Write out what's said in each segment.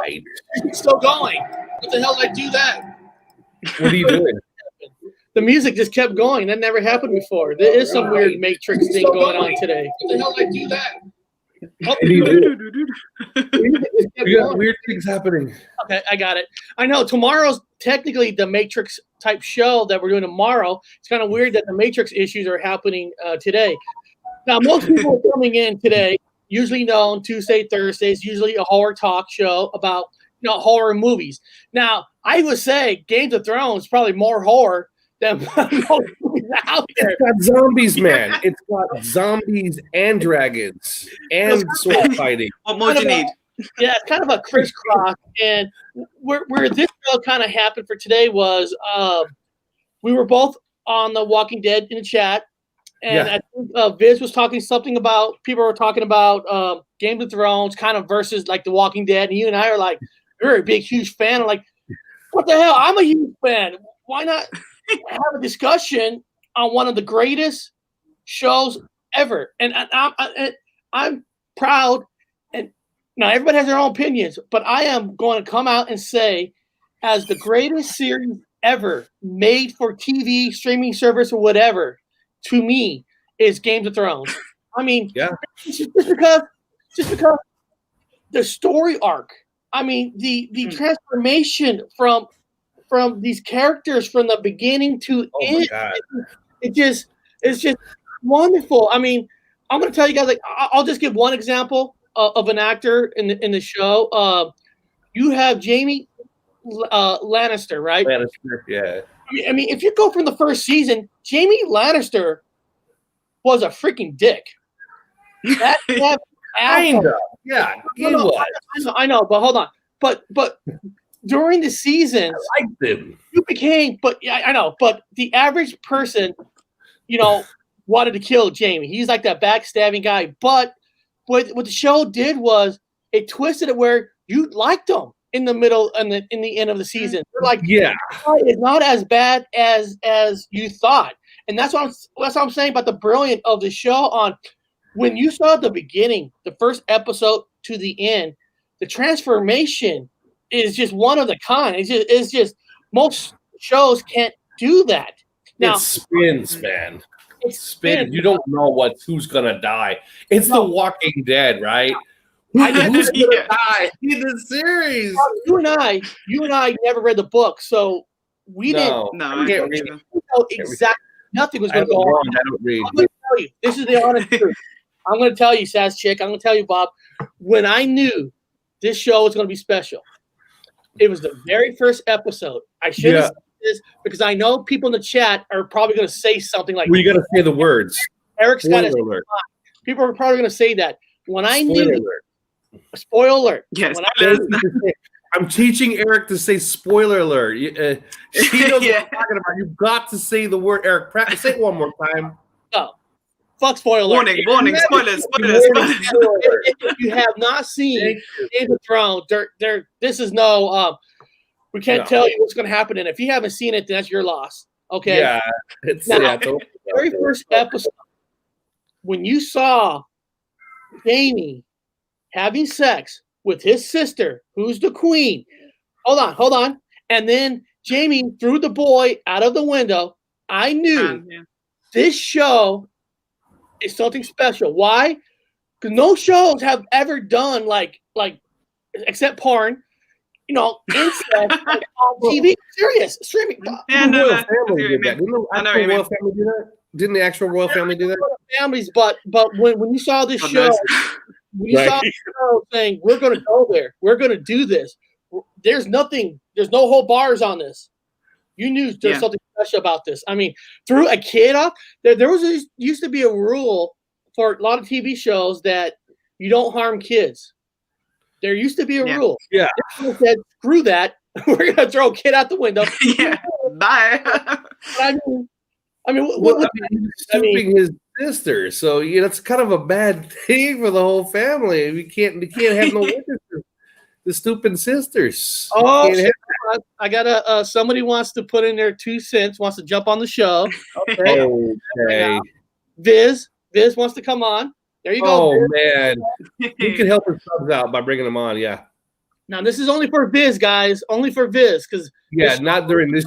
Right. It's still going. What the hell did I do that? What are you doing? The music just kept going. That never happened before. There is some weird Matrix thing going on today. What the hell did I do that? We got weird things happening. Okay, I got it. I know tomorrow's technically the Matrix type show that we're doing tomorrow. It's kind of weird that the Matrix issues are happening today. Now, most people are coming in today, usually known Tuesday, Thursdays, usually a horror talk show about horror movies. Now, I would say Game of Thrones is probably more horror than most movies out there. It's got zombies, man. It's got zombies and dragons and sword fighting. What more do you need? Yeah, it's kind of a crisscross. And where this show kind of happened for today was we were both on The Walking Dead in the chat. And I think Viz was talking something about, people were talking about Game of Thrones kind of versus like The Walking Dead. And you and I are like, you're a big, huge fan. I'm like, what the hell? I'm a huge fan. Why not have a discussion on one of the greatest shows ever? And I'm proud. And now everybody has their own opinions, but I am going to come out and say, as the greatest series ever made for TV, streaming service, or whatever, to me, is Game of Thrones. I mean, just because the story arc. I mean, the transformation from these characters from the beginning to end. It's just wonderful. I mean, I'm going to tell you guys, like, I'll just give one example of an actor in the show. You have Jaime Lannister, right? Lannister, yeah. I mean, if you go from the first season, Jaime Lannister was a freaking dick. That kind of, yeah. I know, but hold on. But during the seasons, I liked him. You became, but yeah, I know. But the average person, wanted to kill Jaime. He's like that backstabbing guy. But what the show did was it twisted it where you liked him in the middle and in the end of the season. You're like, it's not as bad as you thought. And that's what I'm saying about the brilliant of the show. On when you saw the beginning, the first episode to the end, the transformation is just one of the kind. It's just most shows can't do that. Now, it spins, man. It spins. You don't know who's gonna die. It's The Walking Dead, right? Who's gonna die in the series? You and I never read the book, so we didn't. No, I can't read it. Know exactly nothing was going to go on. I don't read. I'm going to tell you. This is the honest truth. I'm going to tell you, Sazchick. I'm going to tell you, Bob. When I knew this show was going to be special, it was the very first episode. I should have said this because I know people in the chat are probably going to say something like, well, you got to say the words. Eric's got to. People are probably going to say that. When I knew. Spoiler alert. Yes. I'm teaching Eric to say spoiler alert. She knows what I'm talking about. You've got to say the word, Eric. Practice. Say it one more time. Oh, fuck spoiler alert. Warning, spoilers. If you have not seen Game of Thrones, this is no, we can't tell you what's going to happen. And if you haven't seen it, then that's your loss. Okay? Yeah. The very first episode, when you saw Jaime having sex with his sister, who's the queen. Hold on. And then Jaime threw the boy out of the window. I knew this show is something special. Why? Because no shows have ever done like except porn, incest on TV. Serious streaming. Didn't the actual royal family do that? Families, but when you saw this show. We saw the show saying, we're going to go there. We're going to do this. There's no whole bars on this. You knew there's something special about this. I mean, threw a kid up. There used to be a rule for a lot of TV shows that you don't harm kids. There used to be a rule. Yeah. This said, screw that. We're going to throw a kid out the window. Bye. Stooping his sister, so it's kind of a bad thing for the whole family. We can't have no witnesses. The stooping sisters. Oh, I got somebody wants to put in their 2 cents. Wants to jump on the show. Okay. Viz wants to come on. There you go. Oh man, you can help us subs out by bringing them on. Yeah. Now this is only for Viz, guys. Only for Viz, because not during this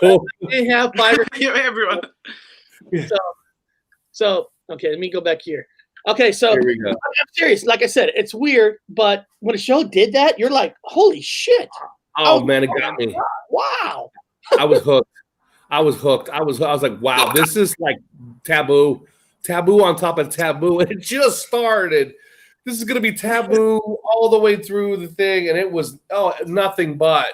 show. they have 5 or Everyone. So okay, let me go back here. Okay, so Here we go. I'm serious. Like I said, it's weird, but when a show did that, you're like, holy shit. Oh man, it got me. Wow. I was hooked. I was like, wow, this is like taboo on top of taboo. And it just started. This is gonna be taboo all the way through the thing, and it was nothing but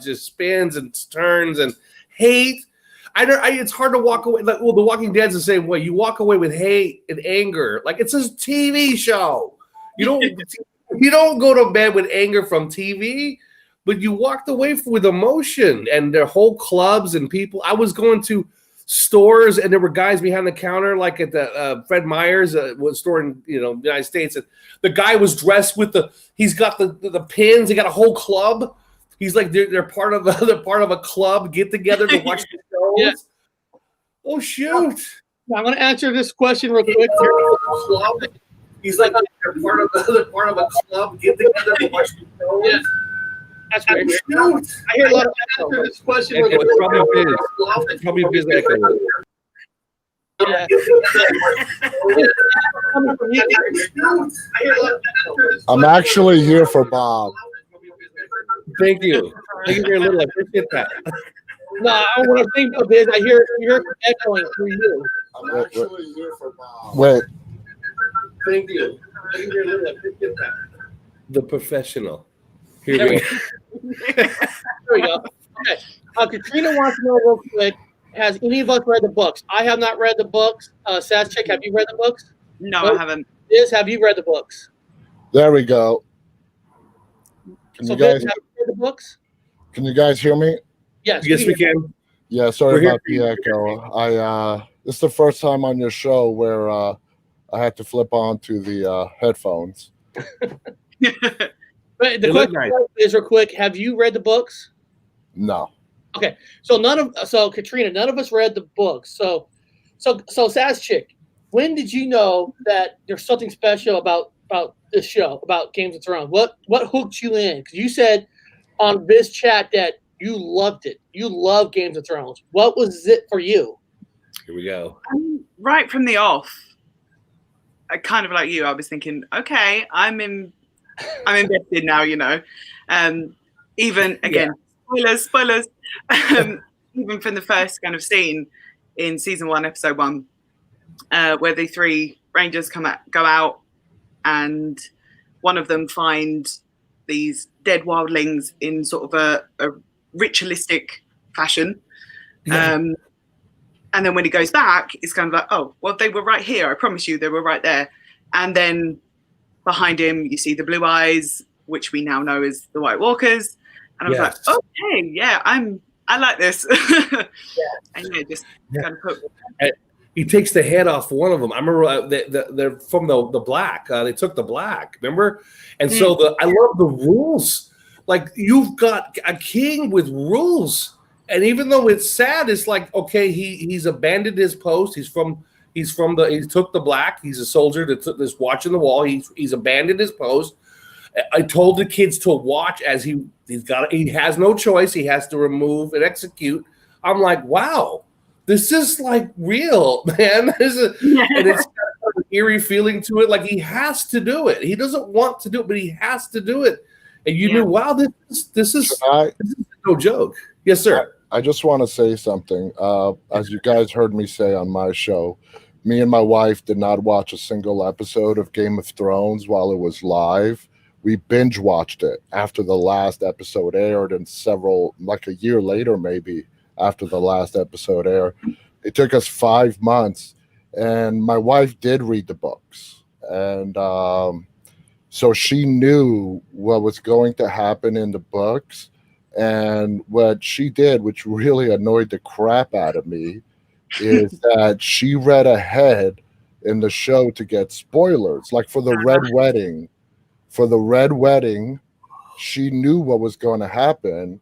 just spins and turns and hate. It's hard to walk away. Like, well, The Walking Dead's the same way. You walk away with hate and anger. Like, it's a TV show. You don't go to bed with anger from TV, but you walked away with emotion. And their whole clubs and people. I was going to stores, and there were guys behind the counter, like at the Fred Meyer's was store in the United States. And the guy was dressed with he's got the pins. He got a whole club. He's like they're part of a club get together to watch the shows. Yeah. Oh shoot! I'm going to answer this question real quick. He's like they're part of a club get together to watch the shows. Yeah. That's weird. Shoot. I hear a lot of answer this question real quick. It's probably Biz echo. Yeah. I'm actually here for Bob. Thank you. Thank you very little. I appreciate that. No, when I think of this, I hear echoing through you. I'm actually here for Bob. Wait. Thank you. Thank you very little. I appreciate that. The professional. Here we go. There we go. Okay. Katrina wants to know real quick, has any of us read the books? I have not read the books. Sazchick, have you read the books? No, I haven't. Liz, have you read the books? There we go. Can So you guys Liz, have you read the books? Can you guys hear me? Yes. Yes, we can. Yeah, sorry We're about the echo. This is the first time on your show where I had to flip on to the headphones. But the question is real quick, have you read the books? No. Okay. So Katrina, none of us read the books. So Sazchick, when did you know that there's something special about this show, about Games of Thrones? What hooked you in? Because you said on this chat that you loved it. You love Games of Thrones. What was it for you? Here we go. Right from the off, I kind of like you. I was thinking, okay, I'm invested now. Even again, spoilers. Even from the first kind of scene in season 1, episode 1, where the 3 rangers go out, and one of them find these dead wildlings in sort of a ritualistic fashion. Yeah. And then when he goes back, it's kind of like, oh, well, they were right here. I promise you, they were right there. And then behind him, you see the blue eyes, which we now know as the White Walkers. And I was like, okay, yeah, I like this. And just kind of put. He takes the head off one of them. I remember they're from the black. They took the black, remember? And so I love the rules. Like, you've got a king with rules. And even though it's sad, it's like, okay, he's abandoned his post. He took the black. He's a soldier that's watching the wall. He's abandoned his post. I told the kids to watch as he has no choice. He has to remove and execute. I'm like, wow, this is like real, man. And it's got an eerie feeling to it. Like, he has to do it. He doesn't want to do it, but he has to do it. And you knew, wow, this is no joke. Yes, sir. I just want to say something. As you guys heard me say on my show, me and my wife did not watch a single episode of Game of Thrones while it was live. We binge watched it after the last episode aired, and like a year later, maybe after the last episode aired. It took us 5 months, and my wife did read the books. And so she knew what was going to happen in the books. And what she did, which really annoyed the crap out of me, is that she read ahead in the show to get spoilers. Like for the Red Wedding, she knew what was going to happen,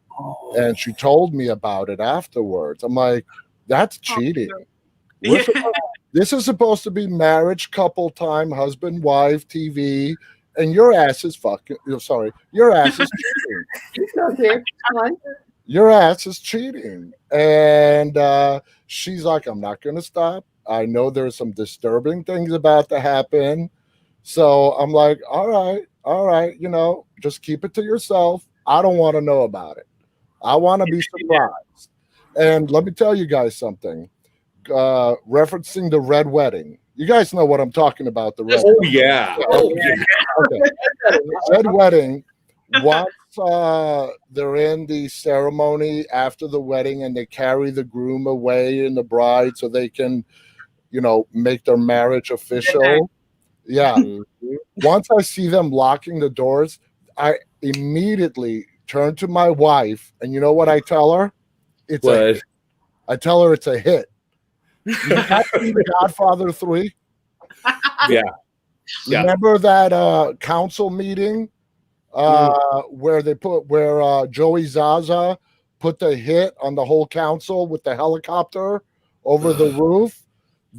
and she told me about it afterwards. I'm like, that's cheating. This is supposed to be marriage, couple time, husband, wife, TV, and your ass is fucking. Sorry, your ass is cheating. Your ass is cheating. And she's like, I'm not going to stop. I know there's some disturbing things about to happen. So I'm like, all right, just keep it to yourself. I don't want to know about it. I want to be surprised. And let me tell you guys something. Referencing the Red Wedding. You guys know what I'm talking about. The Red Oh, yeah. Oh, yeah. Okay. Red Wedding. Once they're in the ceremony after the wedding and they carry the groom away and the bride so they can, make their marriage official. Yeah. Once I see them locking the doors, I immediately turn to my wife, and you know what I tell her? I tell her it's a hit. You have seen Godfather 3? Yeah. Remember that council meeting where Joey Zaza put the hit on the whole council with the helicopter over the roof?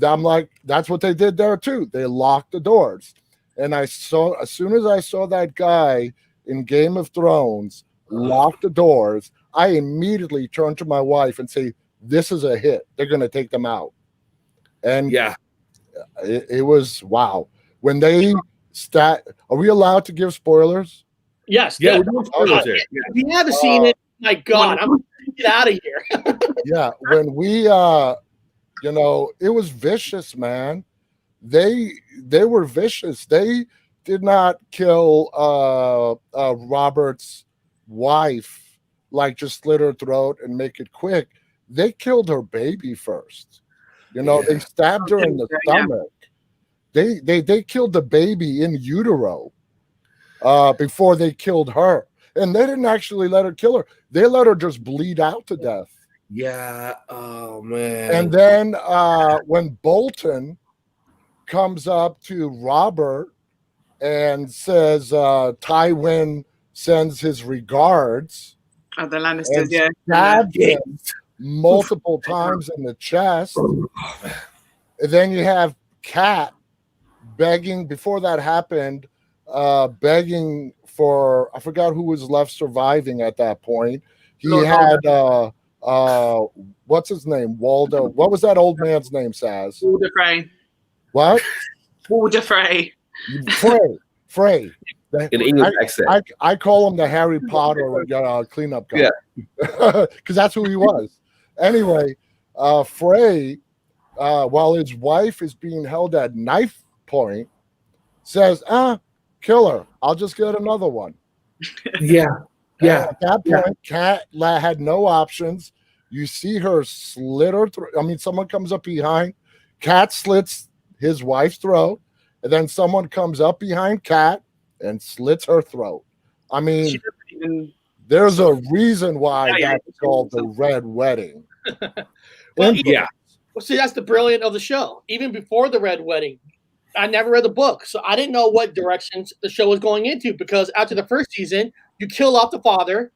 I'm like, that's what they did there too. They locked the doors. And as soon as I saw that guy in Game of Thrones lock the doors, I immediately turned to my wife and say, this is a hit. They're going to take them out. And it was wow. When they are we allowed to give spoilers? Yes. Yeah, we're doing spoilers here. If you haven't seen it, my God, I'm going to get out of here. Yeah, when we it was vicious, man. They were vicious. They did not kill Robert's wife, like just slit her throat and make it quick. They killed her baby first. They stabbed her in the stomach. They killed the baby in utero before they killed her. And they didn't actually let her kill her. They let her just bleed out to death. Yeah. Oh, man. And then when Bolton comes up to Robert and says Tywin sends his regards. Oh, the Lannisters, yeah. Stabbed him multiple times in the chest. And then you have Cat begging, before that happened, begging for, I forgot who was left surviving at that point. He had what's his name? Waldo. What was that old man's name, Saz? Walder Frey. What? Walder Frey. Frey. In English accent. I call him the Harry Potter cleanup guy. Yeah. Because that's who he was. Anyway, Frey, while his wife is being held at knife point, says, kill her. I'll just get another one. Yeah. Yeah. At that point, Cat had no options. You see her slit her throat. I mean, someone comes up behind. Cat slits his wife's throat. And then someone comes up behind Cat and slits her throat. I mean, there's a reason why that's called the Red Wedding. Well, see, that's the brilliant of the show. Even before the Red Wedding, I never read the book, so I didn't know what directions the show was going into, because after the first season, you kill off the father.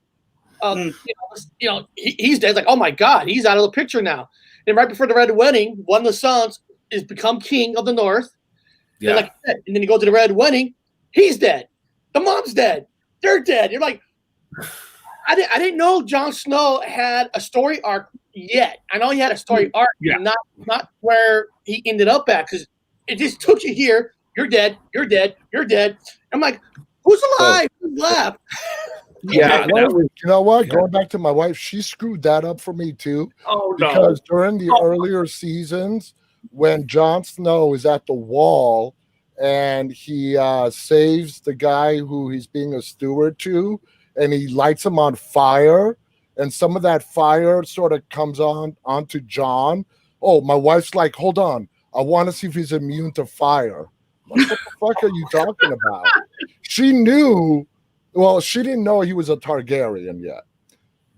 He's dead. It's like, oh my God, he's out of the picture now. And right before the Red Wedding, one of the sons is become king of the North. Yeah. And then you go to the Red Wedding, he's dead. The mom's dead. They're dead. You're like, I didn't know Jon Snow had a story arc yet. I know he had a story arc, not where he ended up at, because it just took you here. You're dead. You're dead. You're dead. I'm like, who's alive? Who's left? Yeah. You know what? Going back to my wife, she screwed that up for me too. Oh, no. Because during the earlier seasons, when Jon Snow is at the wall and he saves the guy who he's being a steward to, and he lights him on fire, and some of that fire sort of comes onto Jon. Oh, my wife's like, hold on. I want to see if he's immune to fire. What the fuck are you talking about? She knew, well, she didn't know he was a Targaryen yet,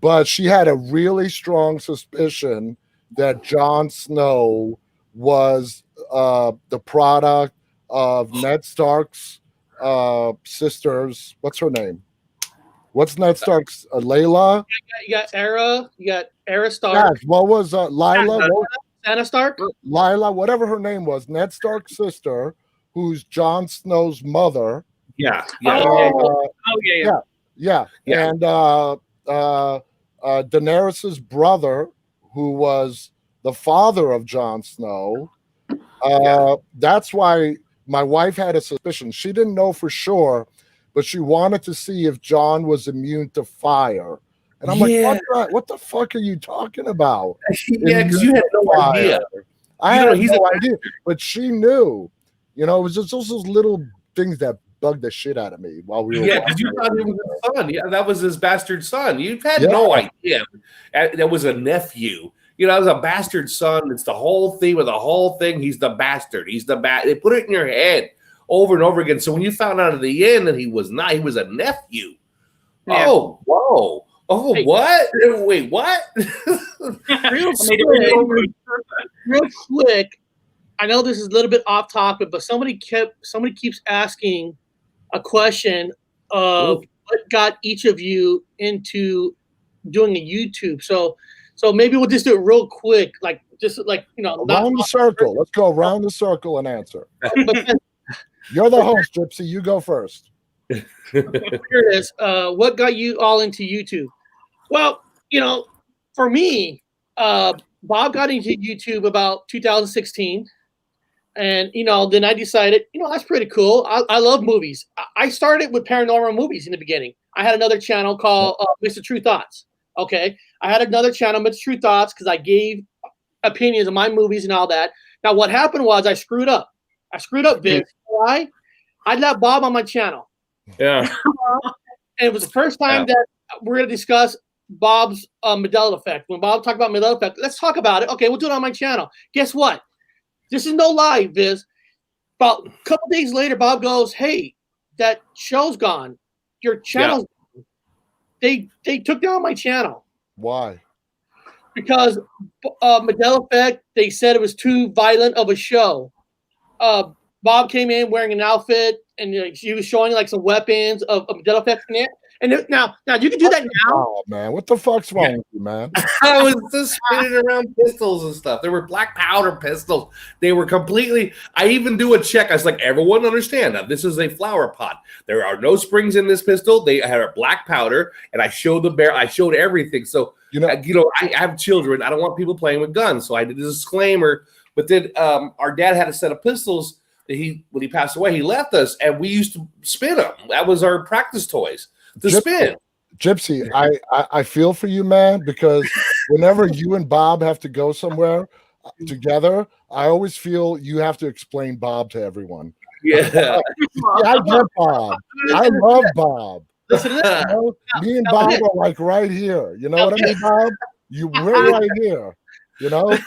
but she had a really strong suspicion that Jon Snow was the product of Ned Stark's sisters. What's her name? What's Ned Stark's? Layla? You got Era. You got Era Stark. Yeah, what was Lila? Sansa Stark? Lila, whatever her name was. Ned Stark's sister, who's Jon Snow's mother. Yeah. Oh, yeah. Yeah. And Daenerys's brother, who was the father of Jon Snow, that's why my wife had a suspicion. She didn't know for sure, but she wanted to see if Jon was immune to fire. And I'm like, what the fuck are you talking about? Yeah, because you had no idea. I had no idea, but she knew. You know, it was just those little things that bugged the shit out of me while we were watching. Because you thought it was his son. Yeah, that was his bastard son. You had no idea. That was a nephew. You know, that was a bastard son. It's the whole theme of the whole thing. He's the bastard. He's the They put it in your head over and over again. So when you found out at the end that he was not, he was a nephew. Yeah. Oh, whoa. Oh, hey. What? Wait, what? Real quick, I know this is a little bit off topic, but somebody keeps asking a question of what got each of you into doing a YouTube. So maybe we'll just do it real quick, like around the circle. Let's go around the circle and answer. You're the host, Gypsy. You go first. Here it is. What got you all into YouTube? Well, for me, Bob got into YouTube about 2016. And, then I decided, that's pretty cool. I love movies. I started with paranormal movies in the beginning. I had another channel called Mr. True Thoughts. Okay. I had another channel, Mr. True Thoughts, because I gave opinions of my movies and all that. Now, what happened was I screwed up. Vince. Why? I let Bob on my channel. Yeah. And it was the first time that we're going to discuss Bob's Mandela effect. When Bob talked about Mandela effect, let's talk about it. Okay, we'll do it on my channel. Guess what? This is no lie, Viz. About a couple days later, Bob goes, "Hey, that show's gone. Your channel's gone." They took down my channel. Why? Because Mandela effect, they said it was too violent of a show. Bob came in wearing an outfit, and he was showing like some weapons of Mandela effect in it. And now you can do that now. Oh man, what the fuck's wrong with you, man? I was just spinning around pistols and stuff. There were black powder pistols. They were completely. I even do a check. I was like, everyone understand that this is a flower pot. There are no springs in this pistol. They had a black powder, and I showed the bear. I showed everything. So I have children. I don't want people playing with guns. So I did a disclaimer. But then our dad had a set of pistols that when he passed away, he left us, and we used to spin them. That was our practice toys. Gypsy, I feel for you, man, because whenever you and Bob have to go somewhere together, I always feel you have to explain Bob to everyone. Yeah. I get Bob. I love Bob. Me and Bob are like right here. You know what I mean, Bob? We're right here. Like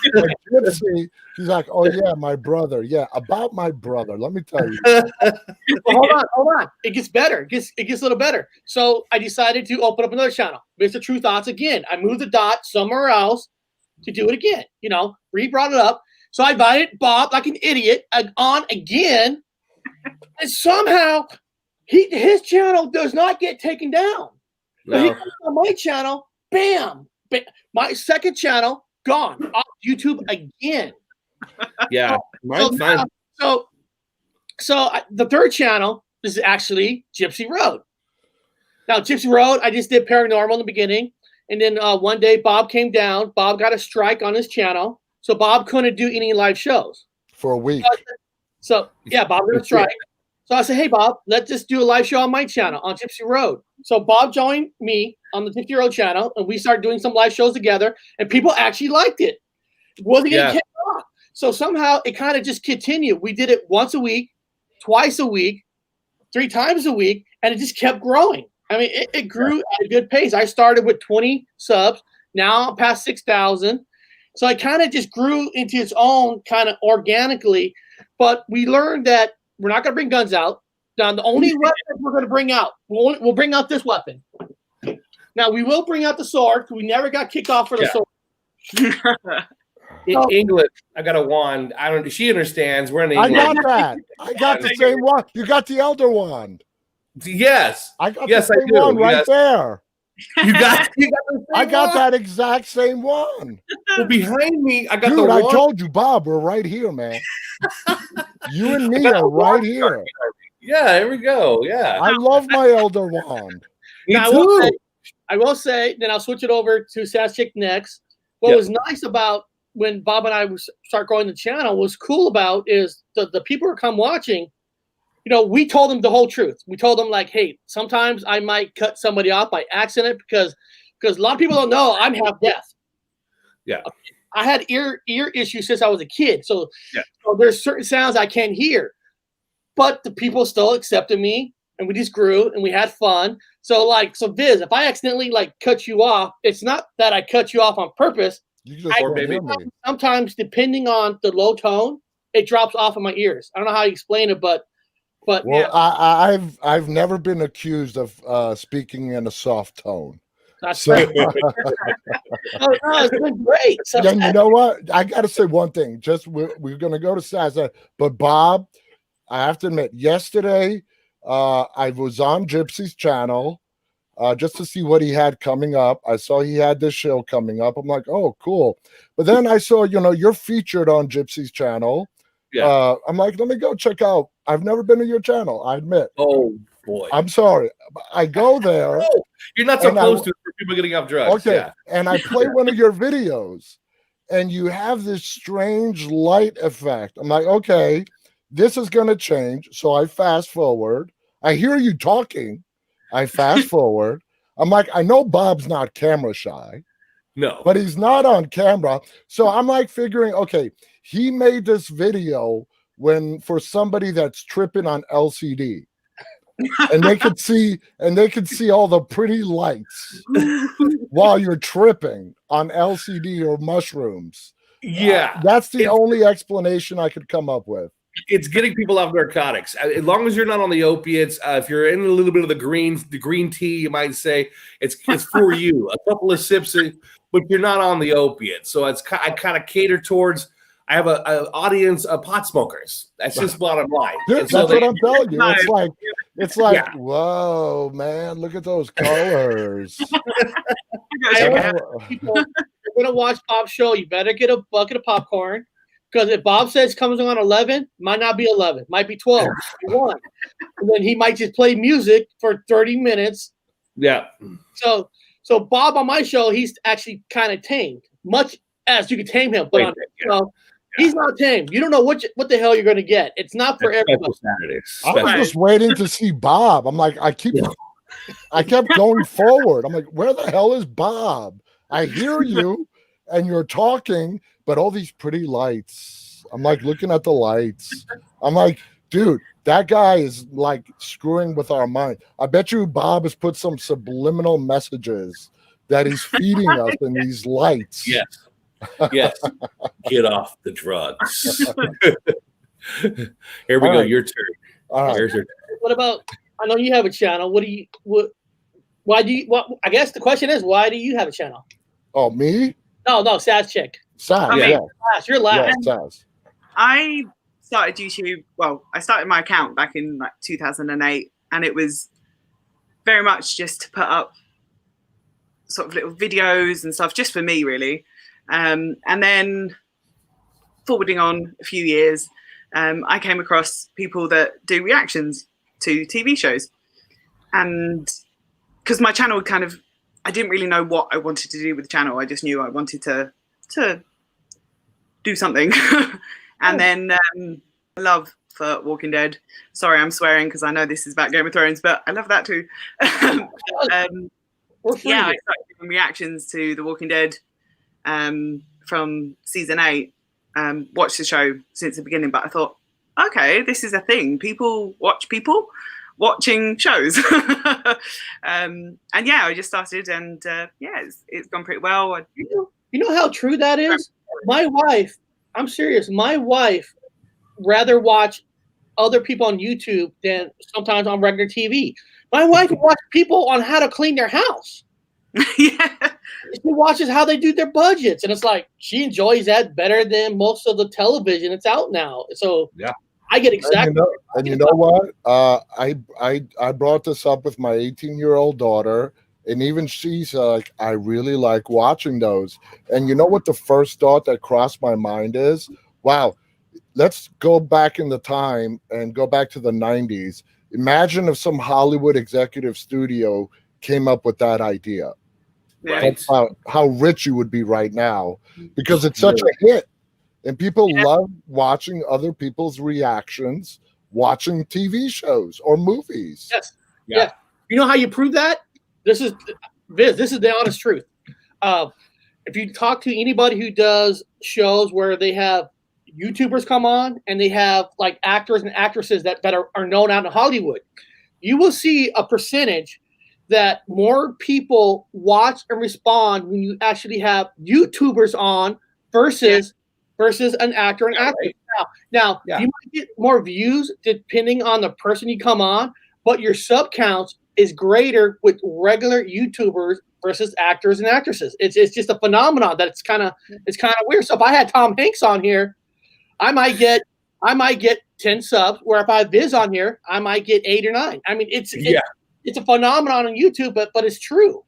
Gypsy, he's like, "Oh yeah, my brother. Yeah, about my brother. Let me tell you." Well, hold on. It gets better. It gets a little better. So I decided to open up another channel, Mr. True Thoughts again. I moved the dot somewhere else to do it again. Brought it up. So I invited Bob like an idiot on again, and somehow his channel does not get taken down. No. But he comes on my channel, bam, my second channel. Gone off YouTube again. Yeah, mine's fine. So the third channel is actually Gypsy Road. Now, Gypsy Road, I just did paranormal in the beginning, and then one day Bob came down. Bob got a strike on his channel, so Bob couldn't do any live shows for a week. Bob got a strike. So I said, "Hey, Bob, let's just do a live show on my channel on Gypsy Road." So Bob joined me on the Gypsy Road channel, and we started doing some live shows together, and people actually liked it. It wasn't getting kicked off. So somehow it kind of just continued. We did it once a week, twice a week, 3 times a week, and it just kept growing. I mean, it grew at a good pace. I started with 20 subs. Now I'm past 6,000. So it kind of just grew into its own kind of organically. But we learned that we're not going to bring guns out. Now, the only weapon we're going to bring out, we'll bring out this weapon. Now, we will bring out the sword because we never got kicked off for the sword. In English, I got a wand. She understands. We're in England. I got that. I got the same wand. You got the elder wand. Yes. I got the same wand right there. You got I got that exact same one. Well, behind me, I got Dude, the I told you, Bob, we're right here, man. You and me are right here. Yeah, there we go. Yeah. I love my Elder Wand. Me Now, too. I will say, then I'll switch it over to Sazchick next. What was nice about when Bob and I start growing the channel, what's cool about is the people who come watching, we told them the whole truth. We told them like, hey, sometimes I might cut somebody off by accident because a lot of people don't know I'm half deaf. Yeah. I had ear issues since I was a kid. So there's certain sounds I can't hear. But the people still accepted me, and we just grew and we had fun. So Viz, if I accidentally cut you off, it's not that I cut you off on purpose. You just don't hear me. Sometimes, depending on the low tone, it drops off of my ears. I don't know how you explain it, but well, yeah. I've never been accused of speaking in a soft tone. That's right. It's been great. So, and you know what? I got to say one thing. Just we're going to go to Saza, but Bob, I have to admit, yesterday I was on Gypsy's channel just to see what he had coming up. I saw he had this show coming up. I'm like, oh, cool. But then I saw, you're featured on Gypsy's channel. Yeah. I'm like, let me go check out. I've never been to your channel, I admit. Oh, boy. I'm sorry. I go there. Oh, you're not supposed to for people getting off drugs. Okay. Yeah. And I play one of your videos, and you have this strange light effect. I'm like, okay, this is going to change. So I fast forward. I hear you talking. I fast forward. I'm like, I know Bob's not camera shy. No. But he's not on camera. So I'm like figuring, okay, he made this video for somebody that's tripping on LCD. And they could see all the pretty lights while you're tripping on LCD or mushrooms. Yeah. That's the only explanation I could come up with. It's getting people off narcotics. As long as you're not on the opiates, if you're in a little bit of the green tea, you might say it's for you. A couple of sips, but you're not on the opiates. So I kind of cater towards. I have an audience of pot smokers. That's just bottom line. That's what I'm telling you. It's like, whoa, man, look at those colors. People, you're gonna watch Bob's show. You better get a bucket of popcorn. Because if Bob says comes on 11, might not be 11, might be 12, might be 1. And then he might just play music for 30 minutes. Yeah. So Bob on my show, he's actually kind of tamed, much as you can tame him. But he's not tamed. You don't know what the hell you're going to get. It's not for everybody. I was just waiting to see Bob. I'm like, I kept going forward. I'm like, where the hell is Bob? I hear you and you're talking, but all these pretty lights. I'm like looking at the lights. I'm like, dude, that guy is like screwing with our mind. I bet you Bob has put some subliminal messages that he's feeding us in these lights. Yes. Yes. Get off the drugs. Here we go. Your turn. All right. Here's your turn. What about, I know you have a channel. I guess the question is, why do you have a channel? Oh, me? No, Sazchick. Saz, yeah. You're last. Yeah, Saz. I started YouTube. Well, I started my account back in 2008, and it was very much just to put up sort of little videos and stuff, just for me, really. And then forwarding on a few years, I came across people that do reactions to TV shows, and because my channel I didn't really know what I wanted to do with the channel. I just knew I wanted to do something. And then love for Walking Dead. Sorry, I'm swearing because I know this is about Game of Thrones, but I love that too. I started doing reactions to The Walking Dead from season 8. Watched the show since the beginning, but I thought, okay, this is a thing. People watch people watching shows. I just started, and it's gone pretty well. You know how true that is? My wife, I'm serious, my wife rather watch other people on YouTube than sometimes on regular TV. My wife watches people on how to clean their house. Yeah. She watches how they do their budgets, and it's like she enjoys that better than most of the television that's out now. So yeah, I get exactly. And you know what? I brought this up with my 18-year-old daughter, and even she's like, I really like watching those. And you know what the first thought that crossed my mind is? Wow, let's go back in the time and go back to the 90s. Imagine if some Hollywood executive studio came up with that idea. Right. How rich you would be right now, because it's such a hit. And people love watching other people's reactions, watching TV shows or movies. Yes. Yeah. You know how you prove that? This is the honest truth. If you talk to anybody who does shows where they have YouTubers come on and they have like actors and actresses that are known out in Hollywood, you will see a percentage that more people watch and respond when you actually have YouTubers on versus an actor and actress. Now you might get more views depending on the person you come on, but your sub counts is greater with regular YouTubers versus actors and actresses. It's just a phenomenon that it's kind of weird. So if I had Tom Hanks on here, I might get 10 subs, where if I have Viz on here, I might get 8 or 9. I mean, it's a phenomenon on YouTube, but it's true.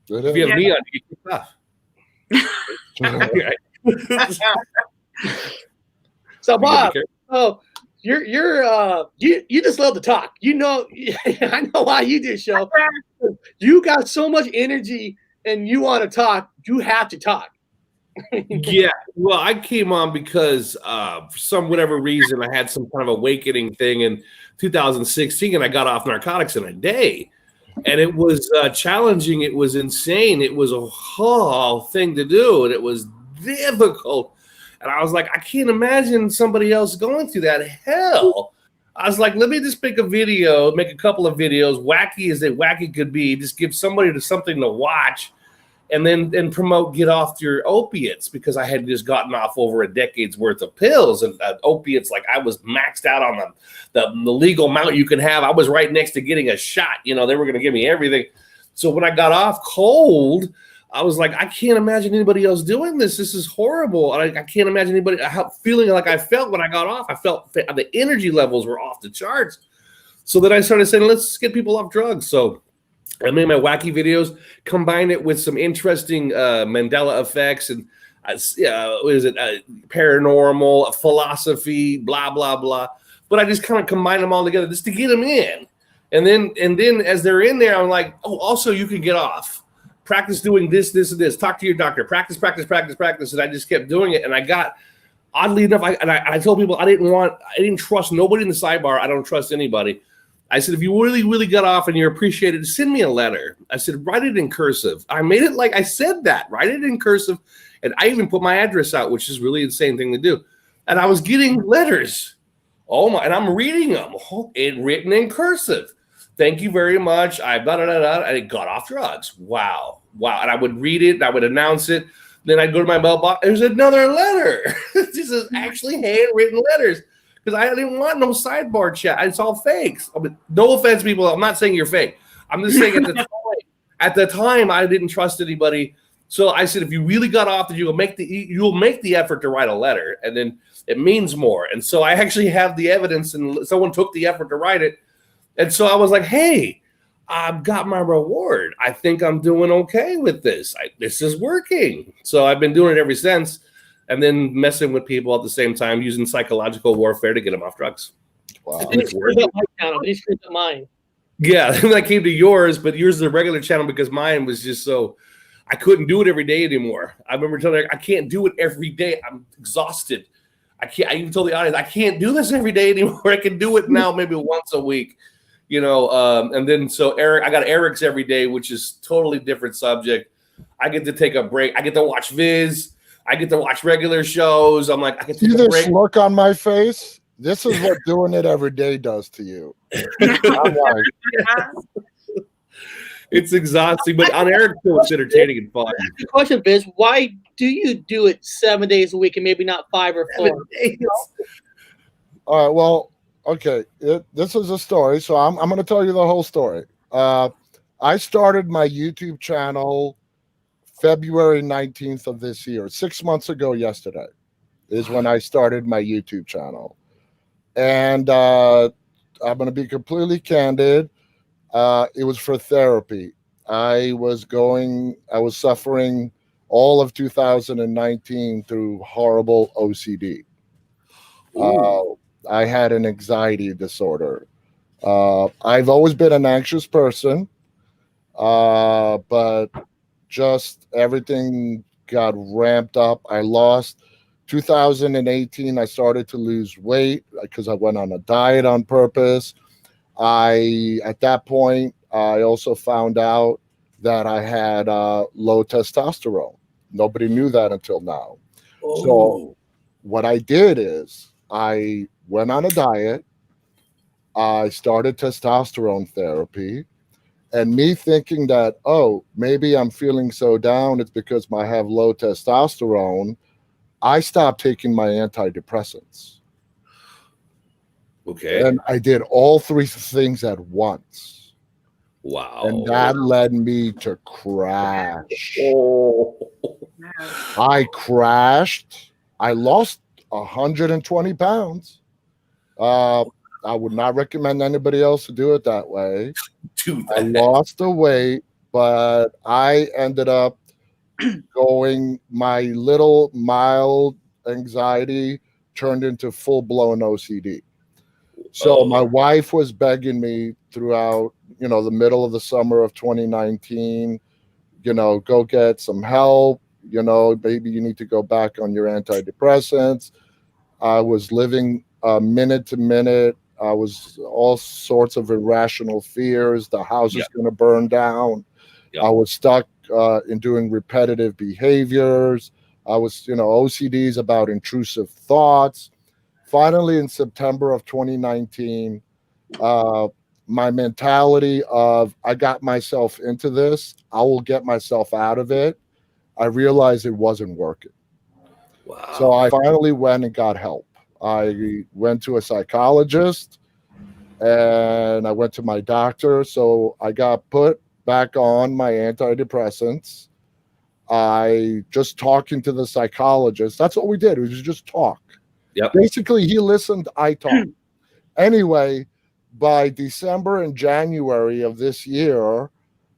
If you have me on, you get tough. So Bob, you just love to talk. You know, I know why you do the show. You got so much energy and you want to talk. You have to talk. Yeah, well, I came on because for some whatever reason I had some kind of awakening thing in 2016, and I got off narcotics in a day, and it was challenging. It was insane. It was a whole thing to do, and it was difficult. And I was like, I can't imagine somebody else going through that hell. I was like, let me just make a video, make a couple of videos, wacky as wacky could be, just give somebody something to watch. And then promote get off your opiates, because I had just gotten off over a decade's worth of pills and opiates. Like I was maxed out on the legal amount you can have. I was right next to getting a shot. You know, they were going to give me everything. So when I got off cold, I was like, I can't imagine anybody else doing this. This is horrible. I can't imagine anybody feeling like I felt when I got off. I felt the energy levels were off the charts. So then I started saying, let's get people off drugs. So I made my wacky videos, combined it with some interesting Mandela effects and paranormal philosophy, blah blah blah. But I just kind of combined them all together just to get them in. And then as they're in there, I'm like, oh, also you can get off. Practice doing this, this, and this. Talk to your doctor. Practice. And I just kept doing it. And I got, oddly enough, I told people I didn't trust nobody in the sidebar. I don't trust anybody. I said, if you really, really got off and you're appreciated, send me a letter. I said, write it in cursive. I made it like I said that. Write it in cursive. And I even put my address out, which is really the insane thing to do. And I was getting letters. Oh my, and I'm reading them written in cursive. Thank you very much. I blah, blah, blah, blah, and it got off drugs. Wow. And I would read it. And I would announce it. Then I'd go to my mailbox. There's another letter. This is actually handwritten letters. Because I didn't want no sidebar chat. It's all fakes. I mean, no offense, people. I'm not saying you're fake. I'm just saying at the time, I didn't trust anybody. So I said, if you really got off, you'll make the effort to write a letter, and then it means more. And so I actually have the evidence, and someone took the effort to write it. And so I was like, hey, I've got my reward. I think I'm doing okay with this. This is working. So I've been doing it ever since. And then messing with people at the same time, using psychological warfare to get them off drugs. Wow. And he screwed up my channel. He screwed up mine. Yeah, then I came to yours, but yours is a regular channel because mine was just so I couldn't do it every day anymore. I remember telling her I can't do it every day. I'm exhausted. I even told the audience I can't do this every day anymore. I can do it now maybe once a week, you know. And then so I got Eric's every day, which is totally different subject. I get to take a break. I get to watch Viz. I get to watch regular shows. I'm like, I can take a break. See this look on my face? This is what doing it every day does to you. I'm like, it's exhausting, but on Eric's show, it's entertaining and fun. The question is, why do you do it 7 days a week and maybe not 5 or 4? All right, well, okay. This is a story, so I'm going to tell you the whole story. I started my YouTube channel February 19th of this year. 6 months ago yesterday is when I started my YouTube channel. And I'm going to be completely candid. It was for therapy. I was suffering all of 2019 through horrible OCD. I had an anxiety disorder. I've always been an anxious person, but just everything got ramped up. I lost 2018. I started to lose weight because I went on a diet on purpose. At that point, I also found out that I had low testosterone. Nobody knew that until now. Oh. So what I did is I went on a diet. I started testosterone therapy, and me thinking that, oh, maybe I'm feeling so down, it's because I have low testosterone. I stopped taking my antidepressants. Okay. And I did all three things at once. Wow. And that led me to crash. Oh. I crashed. I lost 120 pounds. I would not recommend anybody else to do it that way. I lost the weight, but I ended up going, my little mild anxiety turned into full-blown OCD. So my wife was begging me throughout, the middle of the summer of 2019, go get some help, maybe you need to go back on your antidepressants. I was living minute to minute. I was all sorts of irrational fears. The house is going to burn down. I was stuck in doing repetitive behaviors. I was, OCDs about intrusive thoughts. Finally, in September of 2019, my mentality of I got myself into this, I will get myself out of it. I realized it wasn't working. Wow. So I finally went and got help. I went to a psychologist and I went to my doctor. So I got put back on my antidepressants. I just talking to the psychologist. That's what we did. It was just talk. Yep. Basically, he listened, I talked. Anyway, by December and January of this year,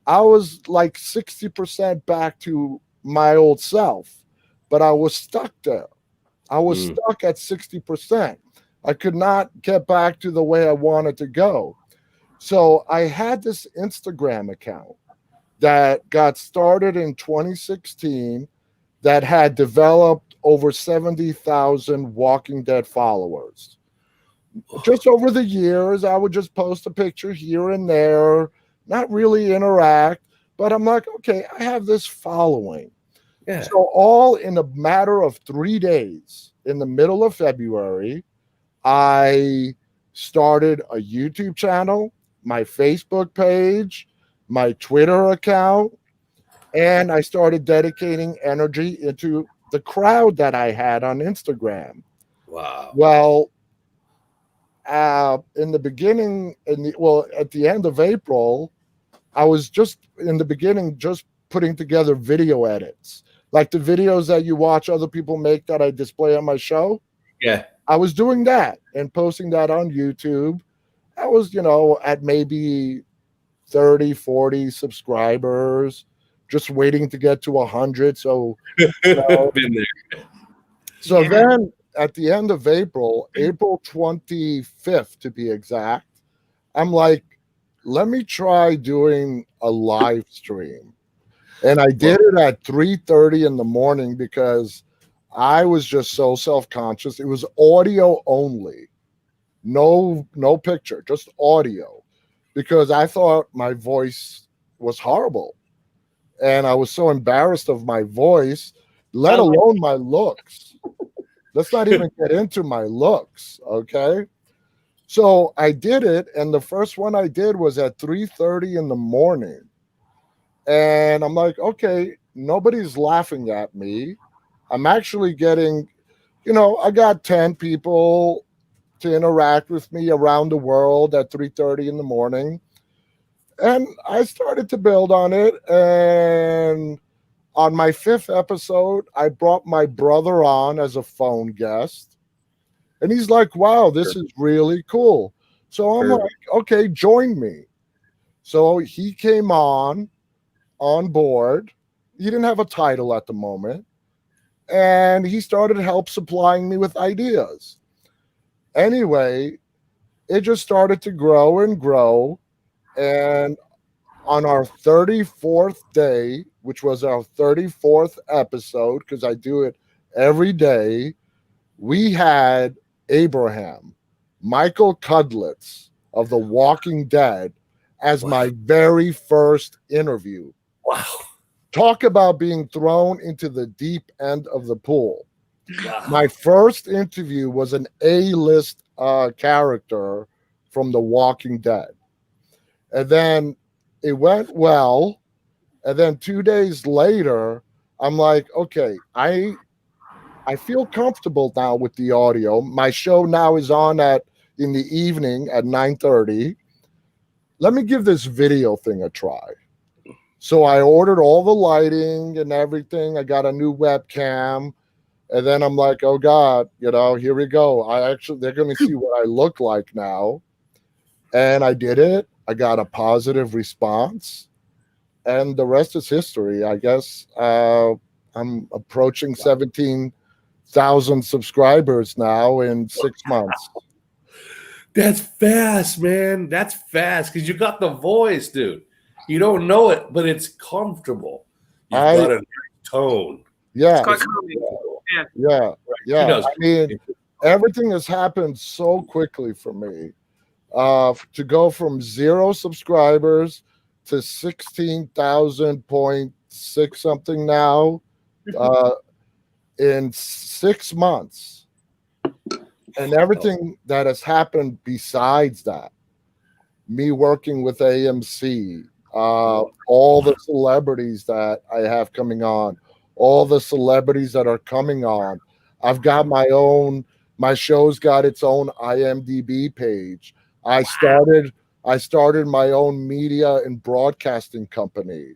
I was like 60% back to my old self, but I was stuck there. I was stuck at 60%. I could not get back to the way I wanted to go. So I had this Instagram account that got started in 2016 that had developed over 70,000 Walking Dead followers. Just over the years, I would just post a picture here and there, not really interact, but I'm like, okay, I have this following. Yeah. So all in a matter of 3 days, in the middle of February, I started a YouTube channel, my Facebook page, my Twitter account, and I started dedicating energy into the crowd that I had on Instagram. Wow. Well, in the beginning, at the end of April, I was just putting together video edits, like the videos that you watch other people make that I display on my show. Yeah. I was doing that and posting that on YouTube. I was, at maybe 30, 40 subscribers, just waiting to get to 100. So, been there. So then at the end of April 25th to be exact, I'm like, let me try doing a live stream. And I did it at 3:30 in the morning because I was just so self-conscious. It was audio only, no picture, just audio, because I thought my voice was horrible. And I was so embarrassed of my voice, let alone my looks. Let's not even get into my looks, okay? So I did it, and the first one I did was at 3:30 in the morning. And I'm like, okay, nobody's laughing at me. I'm actually getting, I got 10 people to interact with me around the world at 3:30 in the morning. And I started to build on it. And on my 5th episode, I brought my brother on as a phone guest. And he's like, wow, this is really cool. So I'm like, okay, join me. So he came on board. He didn't have a title at the moment. And he started help supplying me with ideas. Anyway, it just started to grow and grow. And on our 34th day, which was our 34th episode, because I do it every day, we had Abraham, Michael Cudlitz of The Walking Dead, as my very first interview. Wow. Talk about being thrown into the deep end of the pool. Wow. My first interview was an A-list character from The Walking Dead. And then it went well. And then 2 days later, I'm like, okay, I feel comfortable now with the audio. My show now is on in the evening at 9:30. Let me give this video thing a try. So I ordered all the lighting and everything. I got a new webcam. And then I'm like, oh God, here we go. They're going to see what I look like now. And I did it. I got a positive response. And the rest is history. I guess I'm approaching 17,000 subscribers now in 6 months. That's fast, man. That's fast because you got the voice, dude. You don't know it, but it's comfortable. You've got a tone. Yeah. It's quite calming. Yeah. I mean, everything has happened so quickly for me. To go from 0 subscribers to 16,000.6 something now in 6 months. And everything that has happened besides that, me working with AMC, all the celebrities that I have coming on, all the celebrities that are coming on. I've got my show's got its own IMDb page. I started my own media and broadcasting company.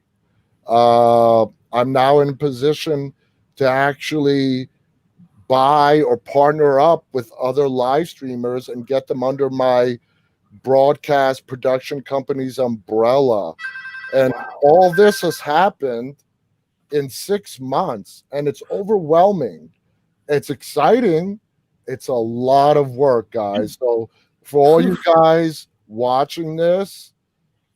I'm now in a position to actually buy or partner up with other live streamers and get them under my broadcast production company's umbrella. And all this has happened in 6 months, and it's overwhelming. It's exciting. It's a lot of work, guys. So for all you guys watching this,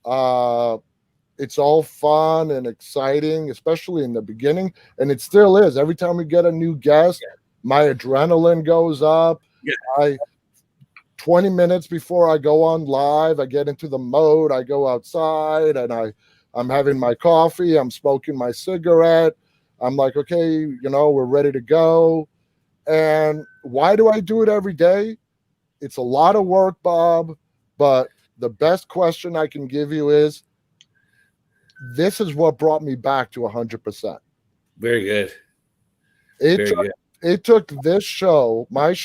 it's all fun and exciting, especially in the beginning. And it still is. Every time we get a new guest, my adrenaline goes up. 20 minutes before I go on live, I get into the mode. I go outside and I'm having my coffee. I'm smoking my cigarette. I'm like, okay, we're ready to go. And why do I do it every day? It's a lot of work, Bob, but the best question I can give you is, this is what brought me back to 100%. Very good. It took this show, my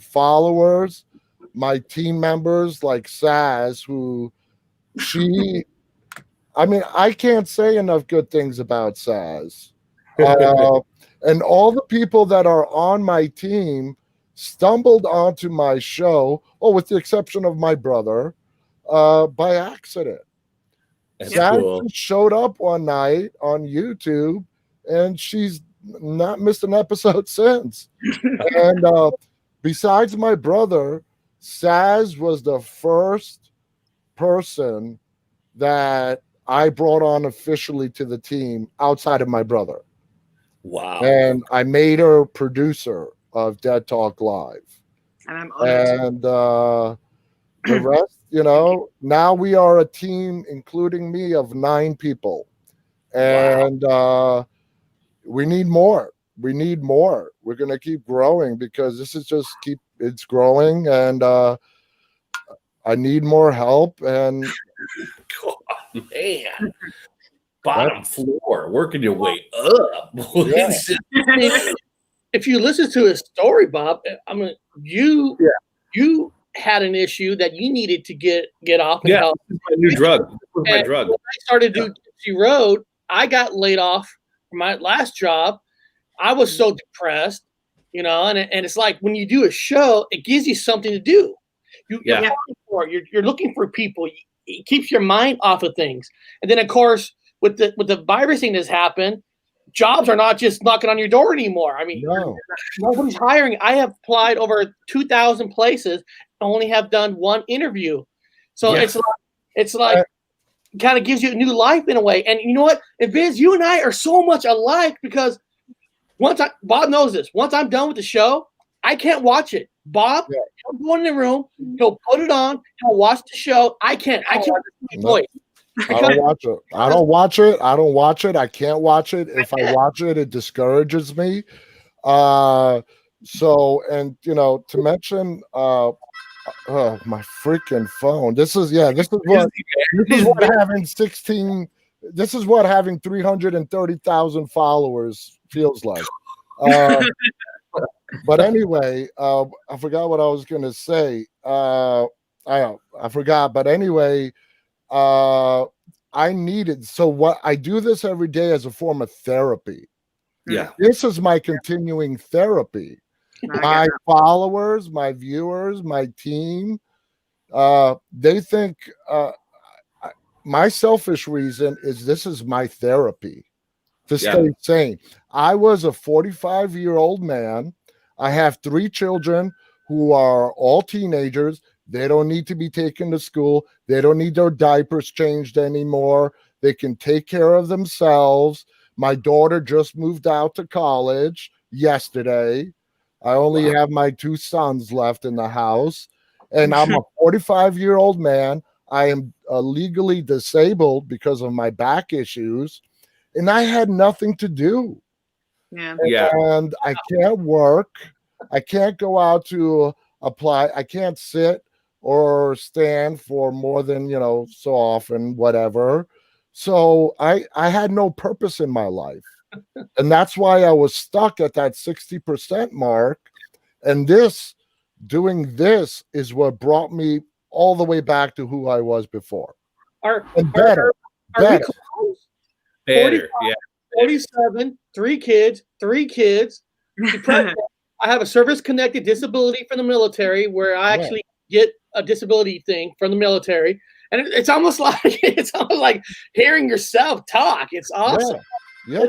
followers, my team members like Saz, I can't say enough good things about Saz. And all the people that are on my team stumbled onto my show, with the exception of my brother, by accident. Saz showed up one night on YouTube, and she's not missed an episode since. And besides my brother, Saz was the first person that I brought on officially to the team outside of my brother. Wow. And I made her producer of Dead Talk Live. And I'm honored. And the rest, now we are a team, including me, of 9 people. And we need more. We're going to keep growing because this is it's growing, and I need more help. And God, man, bottom floor, working your way up. Yeah. If you listen to his story, Bob, you had an issue that you needed to get off and help. My new drug. My drug. When I started doing Gypsy Road, I got laid off from my last job. I was so depressed, and it's like when you do a show, it gives you something to do. You're looking for people. It keeps your mind off of things. And then, of course, with the virus thing that's happened, jobs are not just knocking on your door anymore. I mean, nobody's hiring. I have applied over 2,000 places, only have done one interview. So Yeah. it's like kind of gives you a new life in a way. And you know what? And Vince, you and I are so much alike because Bob knows this. Once I'm done with the show, I can't watch it. Bob, he'll go in the room, he'll put it on, he'll watch the show. I can't watch my voice. I don't watch it. I don't watch it. I don't watch it. I can't watch it. If I watch it, it discourages me. So, and you know, to mention my freaking phone. This is what having 330,000 followers feels like. But anyway, I forgot what I was gonna say. I forgot, but anyway, I needed, so what I do this every day as a form of therapy. Yeah. This is my continuing therapy. My followers, my viewers, my team, they think my selfish reason is this is my therapy to stay sane. I was a 45-year-old man. I have 3 children who are all teenagers. They don't need to be taken to school. They don't need their diapers changed anymore. They can take care of themselves. My daughter just moved out to college yesterday. I only have my 2 sons left in the house, and I'm a 45-year-old man. I am legally disabled because of my back issues, and I had nothing to do. And I can't work. I can't go out to apply. I can't sit or stand for more than, so often, whatever. So I had no purpose in my life. And that's why I was stuck at that 60% mark. And doing this is what brought me all the way back to who I was before. Better. 47, 3 kids. I have a service-connected disability from the military where I actually get a disability thing from the military. And it's almost like hearing yourself talk. It's awesome. Yeah.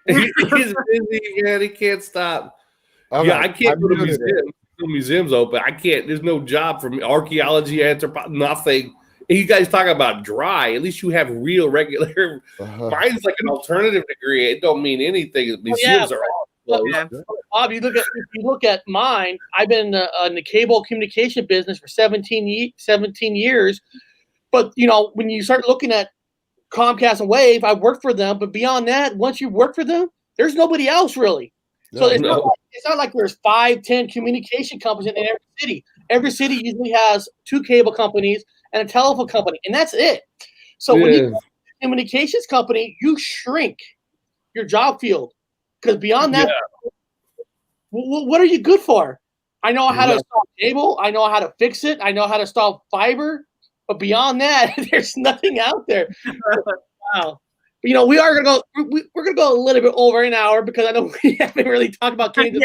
He's busy, man. He can't stop. Okay. I can't go to museums. No museums open. I can't. There's no job for me. Archaeology, nothing. You guys talk about dry. At least you have real regular. Mine's like an alternative degree. It don't mean anything. Museums are all closed. Bob, you look at mine. I've been in the cable communication business for 17 years. But when you start looking at Comcast and Wave, I worked for them. But beyond that, once you work for them, there's nobody else really. So it's not like there's 5-10 communication companies in every city. Every city usually has 2 cable companies and a telephone company, and that's it. So when you go to a communications company, you shrink your job field because beyond that, what are you good for? I know how to install cable. I know how to fix it. I know how to install fiber. But beyond that, there's nothing out there. Wow. We are gonna go. We're gonna go a little bit over an hour because I know we haven't really talked about Kingdom.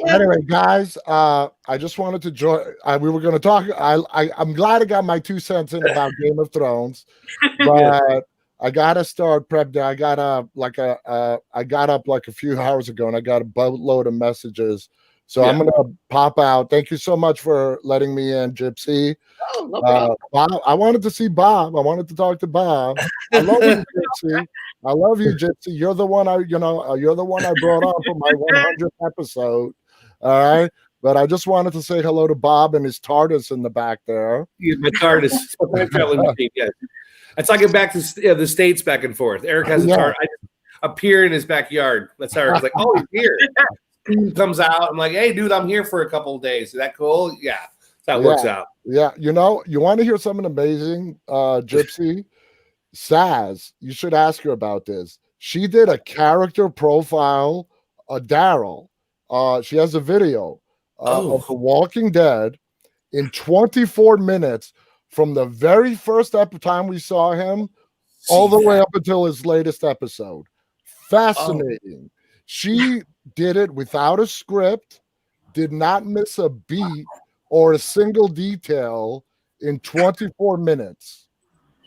Anyway, guys, I just wanted to join. We were going to talk. I'm glad I got my 2 cents in about Game of Thrones, but I gotta start prep day. I got up like a few hours ago, and I got a boatload of messages. So I'm gonna pop out. Thank you so much for letting me in, Gypsy. Oh, no problem. Bob, I wanted to see Bob. I wanted to talk to Bob. I love you, Gypsy. I love you, Gypsy. You're the one you're the one I brought on for my 100th episode. All right. But I just wanted to say hello to Bob and his TARDIS in the back there. Yeah, my TARDIS. It's like it back to the States back and forth. Eric has a TARDIS. I just appear in his backyard. That's how Eric's like, oh, he's here. He comes out. I'm like, hey, dude, I'm here for a couple of days. Is that cool? Yeah. That works out. Yeah. You want to hear something amazing, Gypsy? Saz, you should ask her about this. She did a character profile of Daryl. She has a video of The Walking Dead in 24 minutes from the very first time we saw him all the way up until his latest episode. Fascinating. She did it without a script, did not miss a beat or a single detail in 24 minutes.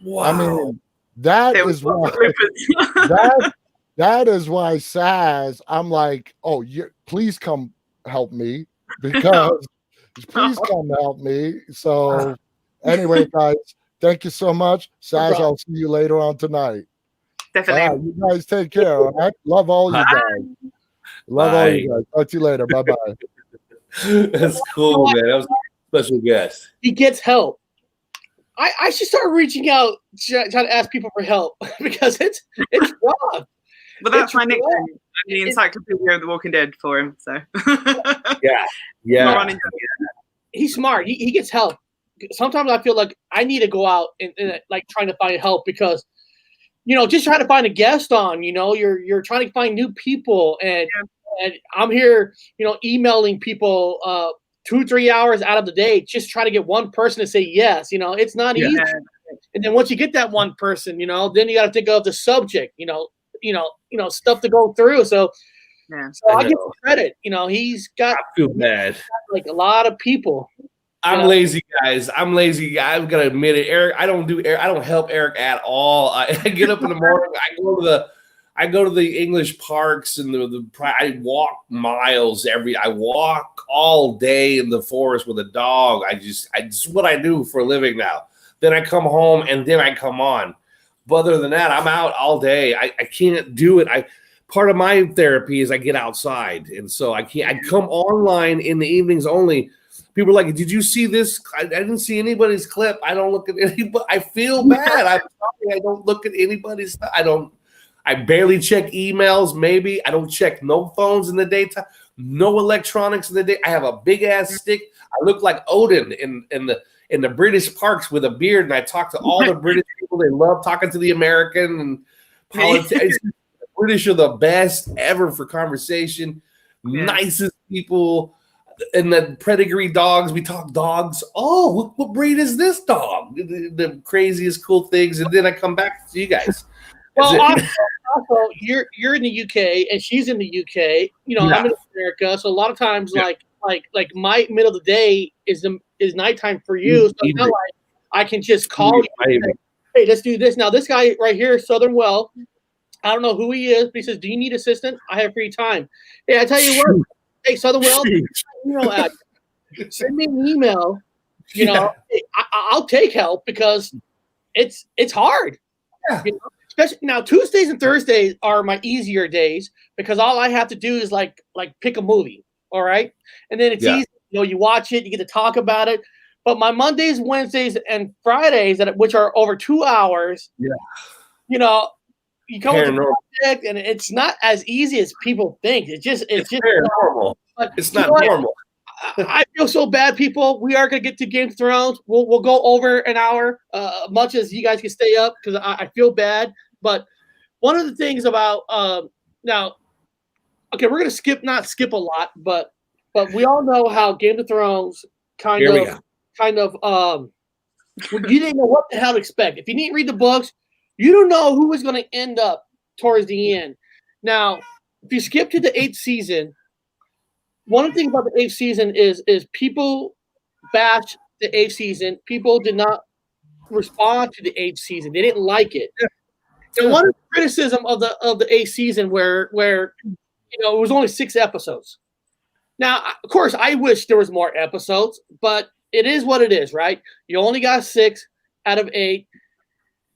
Wow. I mean, that is why Saz, I'm like, please come help me. because please come help me. So anyway, guys, thank you so much. Saz, I'll see you later on tonight. Definitely. All right, you guys take care. All right. Love all you guys. Love all you guys. Talk to you later. Bye bye. That's cool, man. That was a special guest. He gets help. I should start reaching out, trying to ask people for help because it's rough. But that's my nickname. I'm the encyclopedia of The Walking Dead for him. So yeah. He's smart. He gets help. Sometimes I feel like I need to go out and like trying to find help because, just trying to find a guest on. You're trying to find new people, and I'm here, emailing people 2-3 hours out of the day, just trying to get one person to say yes. It's not easy. And then once you get that one person, then you got to think of the subject, stuff to go through. So I give him credit. He's got. I feel bad. Like a lot of people. I'm lazy, guys. I'm lazy. I'm gonna admit it. Eric, I don't help Eric at all. I get up in the morning. I go to the English parks and I walk miles I walk all day in the forest with a dog. I just what I do for a living now. Then I come home and then I come on. But other than that, I'm out all day. I can't do it. Part of my therapy is I get outside, and so I can't. I come online in the evenings only. People are like, "Did you see this?" I didn't see anybody's clip. I don't look at anybody. I feel bad. I'm sorry. I don't look at anybody's stuff. I barely check emails. Maybe I don't check no phones in the daytime. No electronics in the day. I have a big ass stick. I look like Odin in the British parks with a beard, and I talk to all the British people. They love talking to the American and politics. The British are the best ever for conversation. Nicest people. And the pedigree dogs, we talk dogs. Oh, what breed is this dog? The craziest cool things, and then I come back to you guys. Well, also, you're in the UK and she's in the UK. I'm in America, so a lot of times, like my middle of the day is nighttime for you. So it's not like I can just call you and say, hey, let's do this. Now, this guy right here, Southern Well, I don't know who he is, but he says, do you need assistant? I have free time. Hey, I tell you what. Hey, Southern Well, send me an email. I'll take help because it's hard. Yeah. Especially now, Tuesdays and Thursdays are my easier days because all I have to do is like pick a movie. All right, and then it's easy. You watch it, you get to talk about it. But my Mondays, Wednesdays, and Fridays, which are over 2 hours. You come with a project, and it's not as easy as people think. It's just normal. It's not normal. I feel so bad, people. We are going to get to Game of Thrones. We'll go over an hour, much as you guys can stay up because I feel bad. But one of the things about now, okay, we're going to not skip a lot, but we all know how Game of Thrones kind of you didn't know what the hell to expect. If you didn't read the books, you don't know who was going to end up towards the end. Now, if you skip to the 8th season, one of the things about the 8th season is people bash the 8th season. People did not respond to the 8th season. They didn't like it. And one of the criticism of the 8th season where it was only 6 episodes. Now, of course, I wish there was more episodes, but it is what it is, right? You only got 6 out of 8.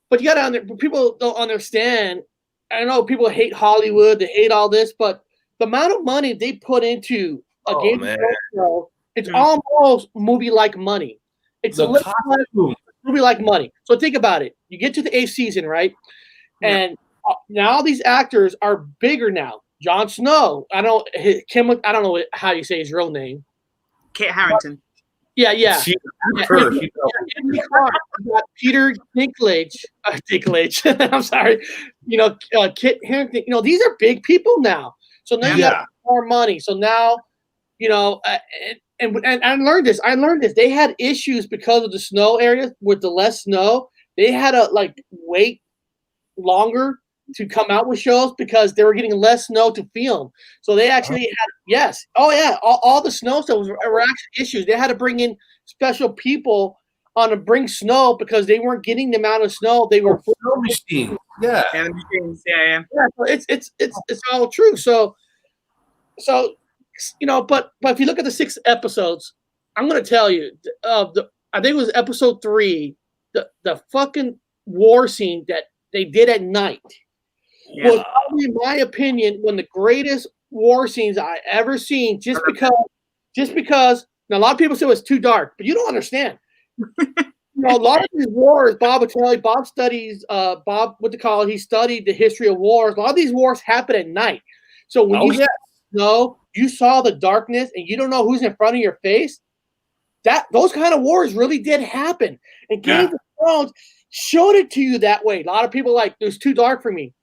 But you got to people don't understand. I know people hate Hollywood, they hate all this, but the amount of money they put into a Game of Thrones show, it's almost movie-like money. It's a movie-like money. So think about it. You get to the 8th season, right? And now these actors are bigger now. Jon Snow. I don't know how you say his real name. Kit Harington. Yeah. Peter Dinklage. I'm sorry. Kit Harington. These are big people now. So now you have more money. So now, and I learned this. They had issues because of the snow areas with the less snow. They had to wait longer to come out with shows because they were getting less snow to film. So they actually had all the snow stuff were actually issues. They had to bring in special people on to bring snow because they weren't getting the amount of snow they were. Snow machine. Yeah. So it's all true. So but if you look at the 6 episodes, I'm going to tell you, I think it was episode 3, the fucking war scene that they did at night was probably, in my opinion, one of the greatest war scenes I ever seen. Just because now a lot of people say it was too dark, but you don't understand. A lot of these wars, Bob studies, he studied the history of wars. A lot of these wars happen at night. So when you saw the darkness and you don't know who's in front of your face, those kind of wars really did happen. And Game of Thrones showed it to you that way. A lot of people it was too dark for me.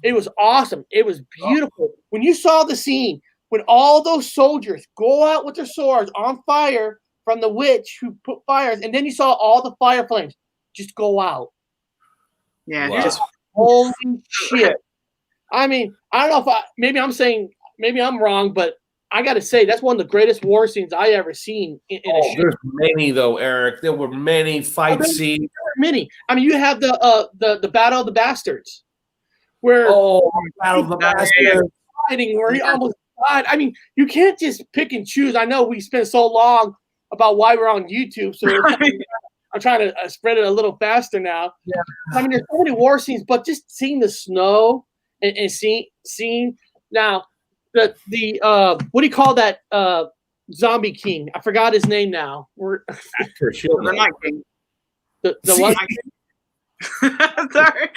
It was awesome. It was beautiful. When you saw the scene, when all those soldiers go out with their swords on fire from the witch who put fires, and then you saw all the fire flames just go out. Yeah, just holy shit. I mean, I don't know if maybe I'm wrong, but I got to say that's one of the greatest war scenes I ever seen in a show. There's many though, Eric. There were many fight scenes. Many. I mean, you have the Battle of the Bastards, where Battle of the Bastards fighting where he almost died. I mean, you can't just pick and choose. I know we spent so long about why we're on YouTube, so I'm trying to spread it a little faster now. Yeah. I mean, there's so many war scenes, but just seeing the snow and seeing now the what do you call that zombie king? I forgot his name now. The Night King. The what? Sorry,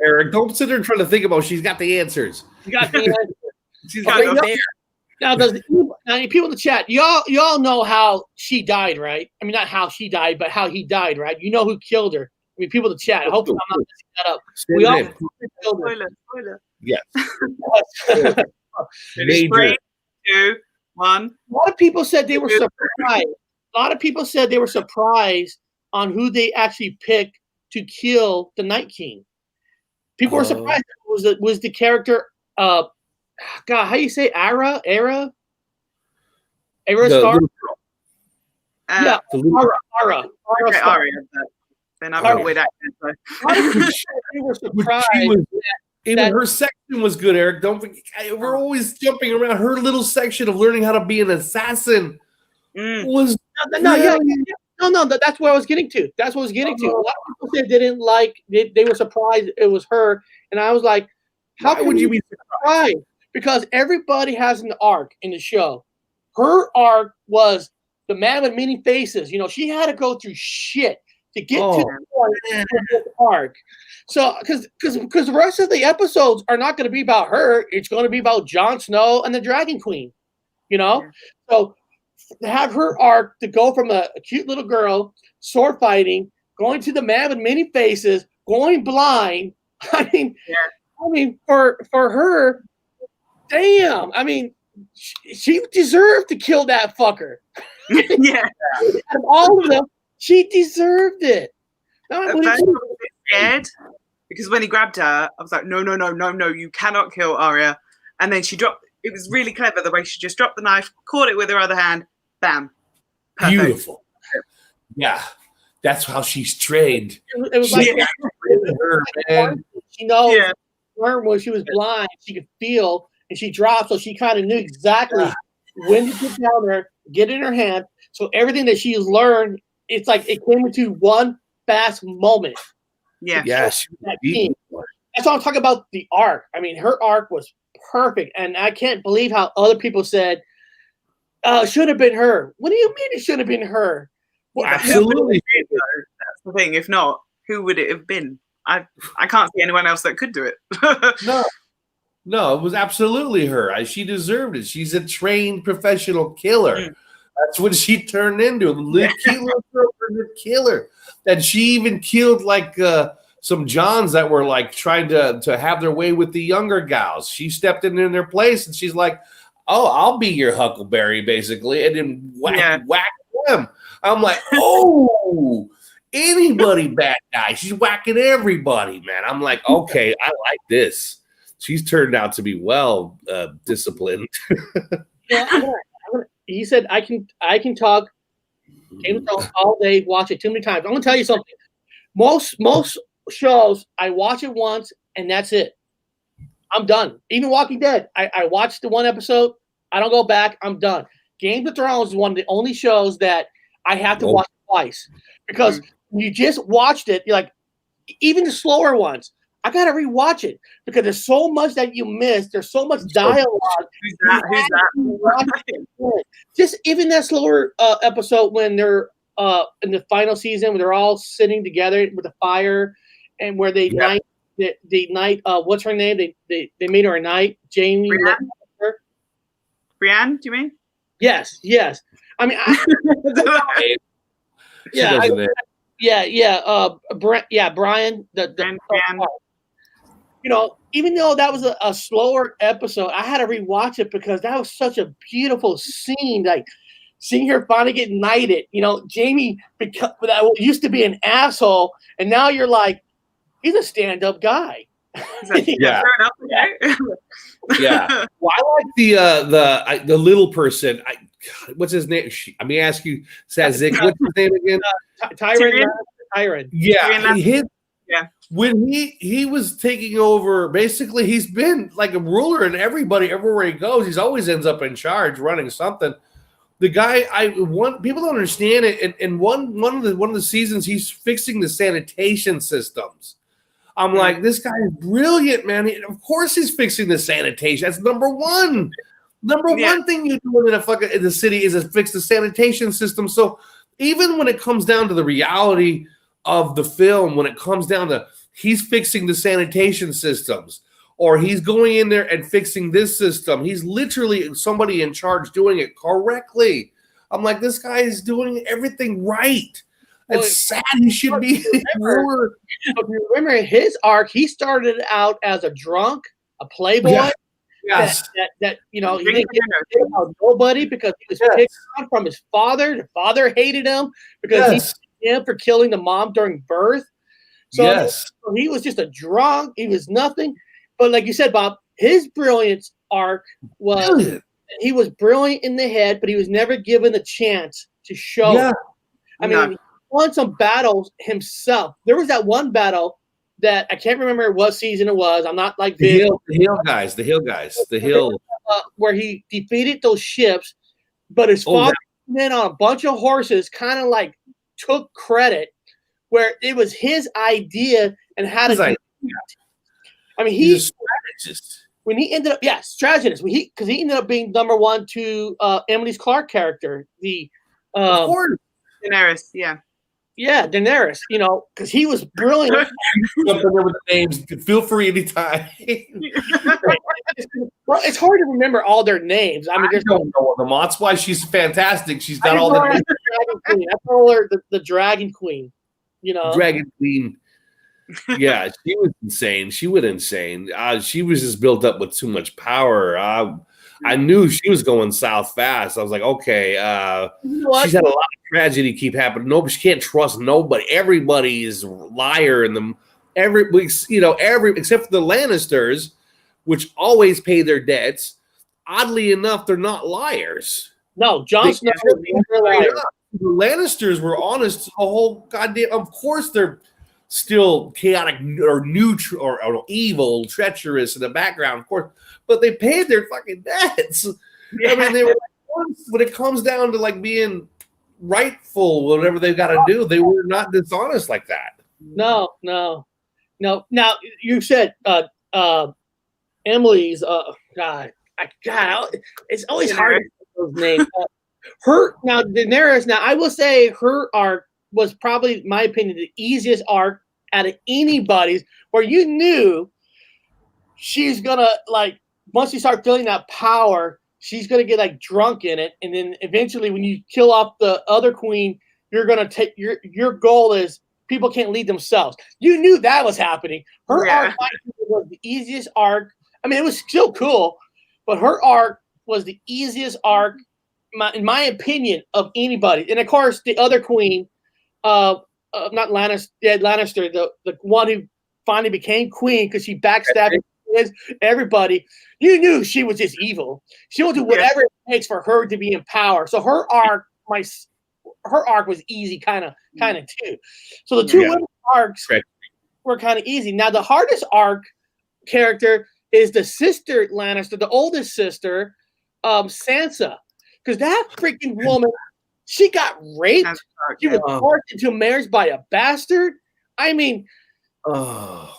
Eric. Don't sit there and try to think about. She's got the answers. You got the answers. She's got it there. Now, people in the chat, y'all know how she died, right? I mean, not how she died, but how he died, right? You know who killed her. I mean, people in the chat. Hopefully, I'm not messing that up. We all killed her. Spoiler. Yes. Major. 3, 2, 1. A lot of people said they were surprised. A lot of people said they were surprised on who they actually picked to kill the Night King. People were surprised. Was the character? God, how do you say Ara Star? Yeah, Ara. Then I've got a weird accent. They were surprised. Even her section was good, Eric. Don't forget, we're always jumping around. Her little section of learning how to be an assassin was no. That's what I was getting to. A lot of people said they didn't like. They were surprised it was her, and I was like, how would you be surprised? Because everybody has an arc in the show. Her arc was the man with many faces. She had to go through shit to get to the point of this arc. So, because the rest of the episodes are not going to be about her. It's going to be about Jon Snow and the Dragon Queen. So to have her arc to go from a cute little girl sword fighting, going to the man with many faces, going blind. I mean, for her. Damn! I mean, she deserved to kill that fucker. Yeah, of all of them, she deserved it. At first, I was a bit scared because when he grabbed her, I was like, no, you cannot kill Arya. And then she dropped. It was really clever the way she just dropped the knife, caught it with her other hand, bam, perfect. Beautiful. Yeah, that's how she's trained. It was she knows. Yeah. When she was blind, she could feel. And she dropped, so she kind of knew exactly when to get down there, get in her hand. So everything that she's learned, it's like it came into one fast moment. Yeah. Yes. That's why I'm talking about the arc. I mean, her arc was perfect, and I can't believe how other people said, should have been her. What do you mean it should have been her? Well, absolutely. That's the thing. If not, who would it have been? I can't see anyone else that could do it. No, it was absolutely her. She deserved it. She's a trained professional killer. That's what she turned into. Killer. And she even killed some Johns that were trying to have their way with the younger gals. She stepped in their place and she's like, "Oh, I'll be your Huckleberry," basically, and then whack them. I'm like, oh, anybody bad guy. She's whacking everybody, man. I'm like, okay, I like this. She's turned out to be well disciplined. He said, "I can talk Game of Thrones all day, watch it too many times." I'm gonna tell you something. Most shows, I watch it once and that's it. I'm done. Even Walking Dead, I watched the one episode, I don't go back. I'm done. Game of Thrones is one of the only shows that I have to watch twice because when you just watched it, you're like, even the slower ones, I gotta rewatch it because there's so much that you missed. There's so much dialogue. Who's that? Just even that slower episode when they're in the final season, where they're all sitting together with a fire, and where they night what's her name? They made her a knight. Jamie. Brienne, do you mean? Yes. I mean, Brian. Brian. You know, even though that was a slower episode, I had to rewatch it because that was such a beautiful scene. Like seeing her finally get knighted. You know, Jamie that used to be an asshole, and now you're like, he's a stand-up guy. Yeah. Yeah. Well, I like the little person. What's his name? Let me ask you, Sazchick. What's his name again? Tyron. Yeah. When he was taking over, basically he's been like a ruler, and everywhere he goes, he's always ends up in charge, running something. The guy, people don't understand it. In one of the seasons, he's fixing the sanitation systems. I'm like, this guy is brilliant, man. Of course he's fixing the sanitation. That's number one. One thing you do in the city is to fix the sanitation system. So even when it comes down to the reality of the film, when it comes down to he's fixing the sanitation systems, or he's going in there and fixing this system, he's literally somebody in charge doing it correctly. I'm like, this guy is doing everything right. It's sad. He should be. If you remember his arc, he started out as a drunk, a playboy. Yeah. Yes. That you know, he didn't get about nobody because he was picked on from his father. The father hated him because he hated him for killing the mom during birth. So he was just a drunk. He was nothing. But like you said, Bob, his brilliance arc was he was brilliant in the head, but he was never given the chance to show. Yeah. I mean, he won some battles himself. There was that one battle that I can't remember what season it was. I'm not like the Hill guys, where he defeated those ships, but his father went on a bunch of horses, kind of like took credit, where it was his idea and how to do it. I mean, he's a strategist. When he ended up, strategist. Because he ended up being number one to Emily's Clarke character, the Daenerys. Yeah, Daenerys, you know, because he was brilliant. With the names. Feel free anytime. Well, it's hard to remember all their names. I mean, I don't know them. That's why she's fantastic. She's got all the names. I call her the Dragon Queen, you know. Dragon Queen. Yeah, she was insane. She was insane. She was just built up with too much power. I knew she was going south fast. I was like, okay, she's had a lot of tragedy keep happening. Nobody, she can't trust nobody. Everybody is a liar in them. Except for the Lannisters, which always pay their debts. Oddly enough, they're not liars. No, Jon Snow was a liar. The Lannisters were honest the whole goddamn. Of course, they're still chaotic or neutral or evil, treacherous in the background, of course, but they paid their fucking debts. I mean, they were when it comes down to like being rightful, whatever they've got to do, they were not dishonest like that. No. Now you said Emily's God, it's always hard to say those names. Daenerys. Now I will say her arc was probably, in my opinion, the easiest arc out of anybody's, where you knew she's gonna, like, once you start feeling that power, she's gonna get like drunk in it, and then eventually when you kill off the other queen, you're gonna take your goal is people can't lead themselves. You knew that was happening. Her arc was the easiest arc. I mean, it was still cool, but her arc was the easiest arc, in my opinion, of anybody. And of course, the other queen, not Lannister, the one who finally became queen because she backstabbed everybody. You knew she was just evil. She will do whatever it takes for her to be in power. So her arc was easy, kind of too. So the two women arcs were kind of easy. Now the hardest arc character is the sister Lannister, the oldest sister, Sansa, because that freaking woman, she got raped. She was forced into marriage by a bastard. I mean, Oh,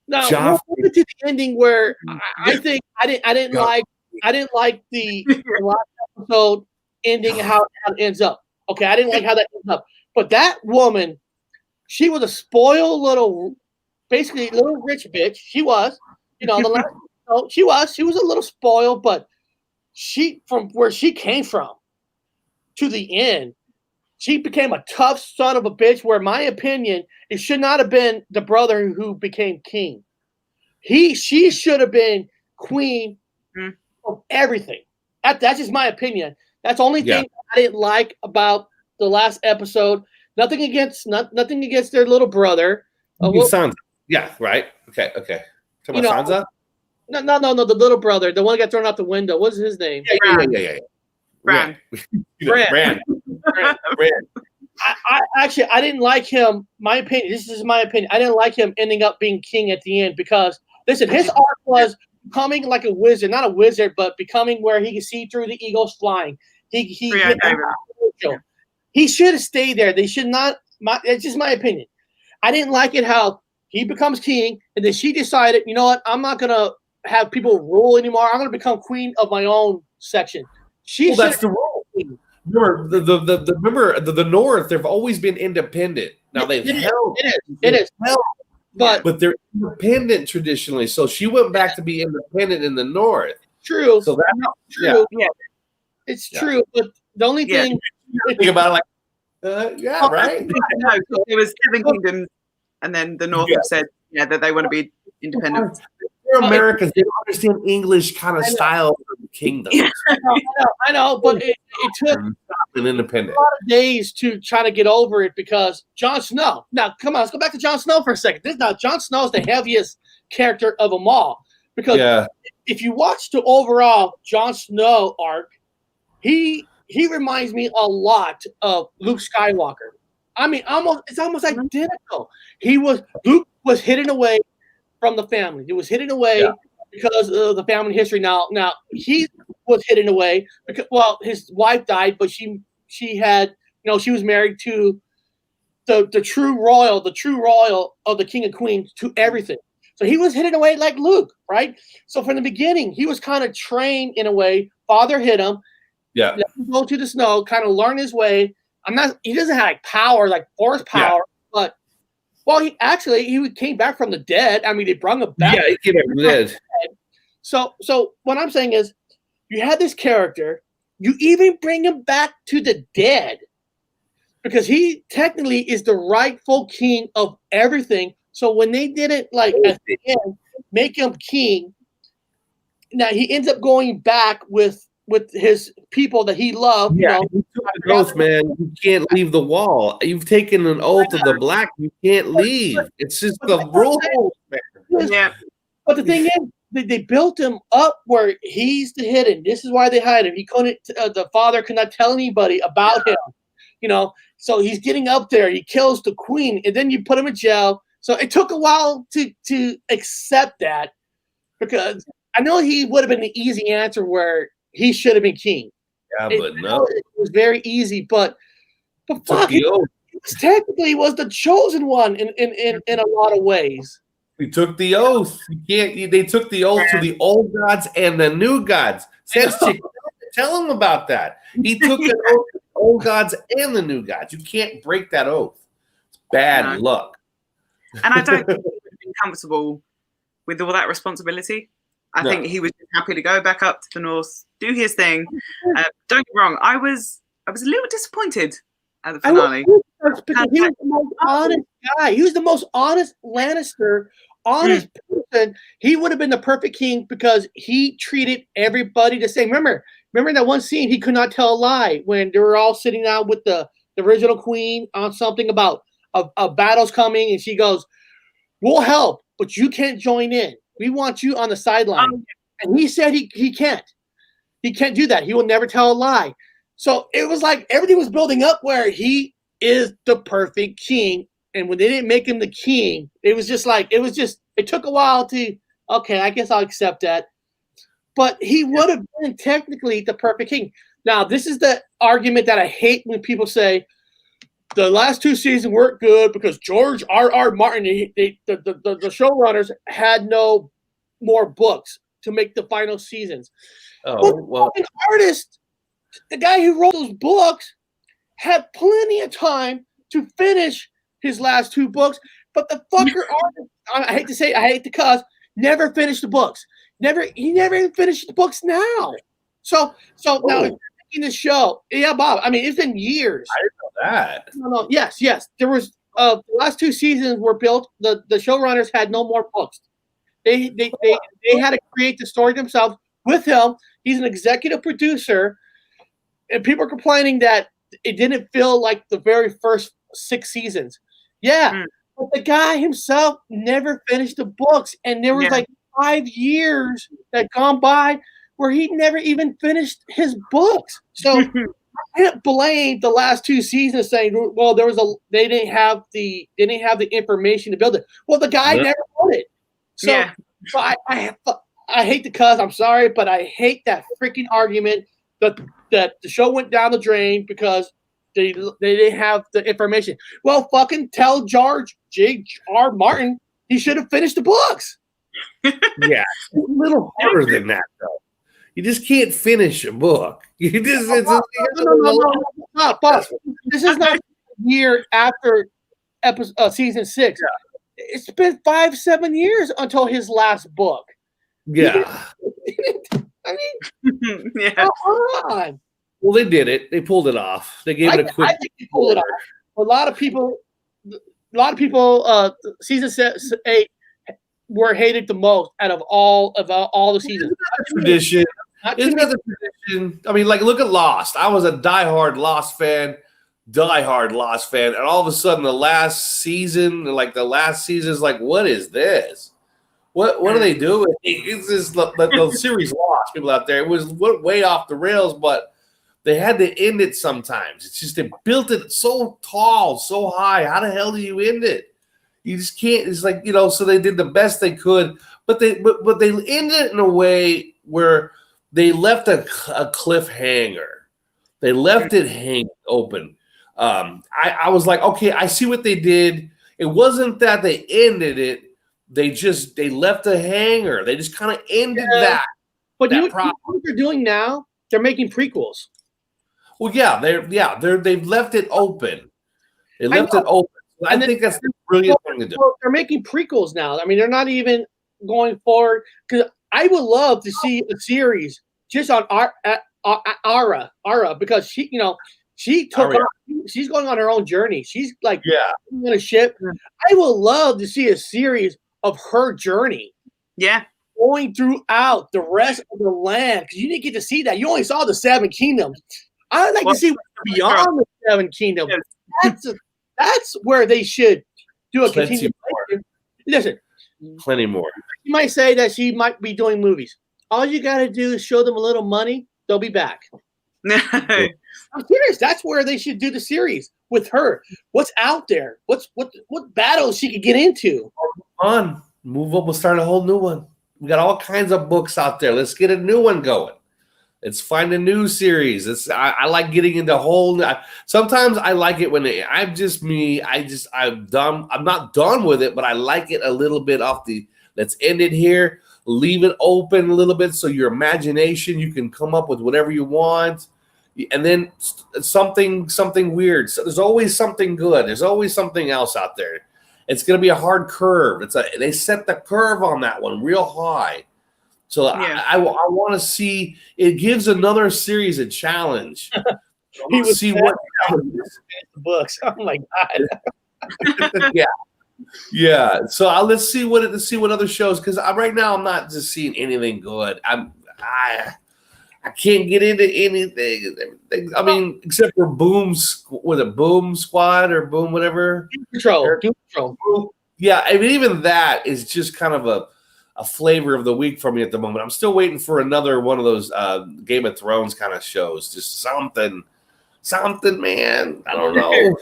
now we'll get to the ending where I think I didn't like the last episode ending and how it ends up. Okay, I didn't like how that ends up. But that woman, she was a spoiled little, basically little rich bitch. She was, she was a little spoiled, but from where she came from to the end, she became a tough son of a bitch. Where, in my opinion, it should not have been the brother who became king. She should have been queen of everything. That's just my opinion. That's the only thing I didn't like about the last episode. Nothing against their little brother. Sansa. Yeah, right. Okay. Talking about Sansa? No. The little brother, the one that got thrown out the window. What's his name? Yeah. Bran. Bran. I didn't like him. My opinion. This is my opinion. I didn't like him ending up being king at the end because, listen, his arc was becoming like a wizard, not a wizard, but becoming where he could see through the eagles flying. He should have stayed there. They should not. It's just my opinion. I didn't like it how he becomes king, and then she decided, you know what? I'm not gonna have people rule anymore. I'm gonna become queen of my own section. That's the rule. Remember the North. They've always been independent. Now they've held. It is. But they're independent traditionally. So she went back to be independent in the North. True. So that's true. Yeah. It's true. But the only thing think about it right. No, it was 7 kingdoms, and then the North have said that they want to be independent. They're Americans. They don't understand English kind of style of the kingdom. I know, but it took an independent a lot of days to try to get over it because Jon Snow. Now, come on, let's go back to Jon Snow for a second. Jon Snow is the heaviest character of them all because if you watch the overall Jon Snow arc, he reminds me a lot of Luke Skywalker. I mean, it's almost identical. Luke was hidden away from the family. He was hidden away because of the family history. Now he was hidden away because his wife died, but she had she was married to the true royal of the king and queen to everything. So he was hidden away like Luke, right? So from the beginning, he was kind of trained in a way. Father hid him. Yeah. Let him go to the snow, kind of learn his way. He doesn't have power, like force power, but he came back from the dead. I mean, they brought him back. Yeah, he came back from the dead. So what I'm saying is, you had this character, you even bring him back to the dead, because he technically is the rightful king of everything. So when they didn't at the end make him king, now he ends up going back with his people that he loved. Yeah, you took an oath, man. You can't leave the wall. You've taken an oath of the black. You can't leave. It's just the rules, man. Yeah. But the thing is, they built him up where he's the hidden. This is why they hide him. He couldn't. The father could not tell anybody about him. So he's getting up there. He kills the queen, and then you put him in jail. So it took a while to accept that, because I know he would have been the easy answer where he should have been king. Yeah, but no. It was very easy, but fuck, he technically was the chosen one in a lot of ways. He took the oath. They took the oath to the old gods and the new gods. Sazchick, tell him about that. He took the oath to the old gods and the new gods. You can't break that oath. It's bad luck. And I don't think he would have been comfortable with all that responsibility. I think he was happy to go back up to the north, do his thing. Don't get me wrong, I was a little disappointed at the finale. Because he was the most honest guy. He was the most honest Lannister, honest person. He would have been the perfect king because he treated everybody the same. Remember that one scene, he could not tell a lie when they were all sitting down with the original queen on something about a battle's coming, and she goes, "We'll help, but you can't join in. We want you on the sideline." And he said he can't. He can't do that. He will never tell a lie. So it was like everything was building up where he is the perfect king. And when they didn't make him the king, it was just it took a while to, okay, I guess I'll accept that. but he would have been technically the perfect king. Now, this is the argument that I hate when people say the last 2 seasons weren't good because George R.R. Martin, the showrunners had no more books to make the final seasons. Oh, well, an artist, the guy who wrote those books, had plenty of time to finish his last 2 books, but the fucker artist, I hate to say, I hate to cuss, never finished the books. He never even finished the books now. So now in the show, yeah, Bob. I mean, it's been years. I didn't know that. No. Yes. There was the last 2 seasons were built. The showrunners had no more books. They had to create the story themselves with him. He's an executive producer, and people are complaining that it didn't feel like the very first 6 seasons. Yeah, but the guy himself never finished the books, and there was like 5 years that gone by where he never even finished his books. So I can't blame the last 2 seasons saying, well, they didn't have the information to build it. Well, the guy never wrote it. So I hate the cuss. I'm sorry, but I hate that freaking argument that the show went down the drain because they didn't have the information. Well, fucking tell George J.R. Martin he should have finished the books. Yeah, it's a little harder than that, though. You just can't finish a book. You just No. This is not a year after season 6. Yeah. It's been 5-7 years until his last book. Yeah. I mean, come on. Well, they did it. They pulled it off. They gave it a quick. I think they pulled it off. A lot of people, season 8 were hated the most out of all the seasons. Tradition. Isn't that the tradition? I mean, like, look at Lost. I was a diehard Lost fan, and all of a sudden, the last season is like, what is this? What are they doing? It's just the series Lost. People out there, it went way off the rails, but they had to end it sometimes. It's just they built it so tall, so high. How the hell do you end it? You just can't. It's like, so they did the best they could, but they ended it in a way where they left a cliffhanger. They left it hanging open. I was like, okay, I see what they did. It wasn't that they ended it. They left a hanger. They just kind of ended that. But you know what they're doing now? They're making prequels. Well, they've left it open. They left it open. I think that's the brilliant thing to do. Well, they're making prequels now. I mean, they're not even going forward, because I would love to see a series just on Ara, because she's going on her own journey. She's like on a ship. I would love to see a series of her journey. Yeah. Going throughout the rest of the land, because you didn't get to see that. You only saw the 7 kingdoms. I would like to see what's beyond the 7 kingdoms. That's where they should do a continuation. Listen, plenty more. You might say that she might be doing movies. All you got to do is show them a little money. They'll be back. I'm serious. That's where they should do the series with her. What's out there? What battles she could get into? Move up. We'll start a whole new one. We got all kinds of books out there. Let's get a new one going. Let's find a new series. I like getting into whole. Sometimes I like it when I'm just me. I'm done. I'm not done with it, but I like it a little bit off the. Let's end it here. Leave it open a little bit so your imagination, you can come up with whatever you want, and then something weird. So there's always something good. There's always something else out there. It's going to be a hard curve. They set the curve on that one real high. So I want to see. It gives another series a challenge. He would see what books. Oh my god! yeah. So let's see what other shows, because right now I'm not just seeing anything good. I can't get into anything. I mean, except for Boom Squad or Boom whatever. Doom Patrol. Yeah, I mean, even that is just kind of a flavor of the week for me at the moment. I'm still waiting for another one of those Game of Thrones kind of shows. Just something, man. I don't know.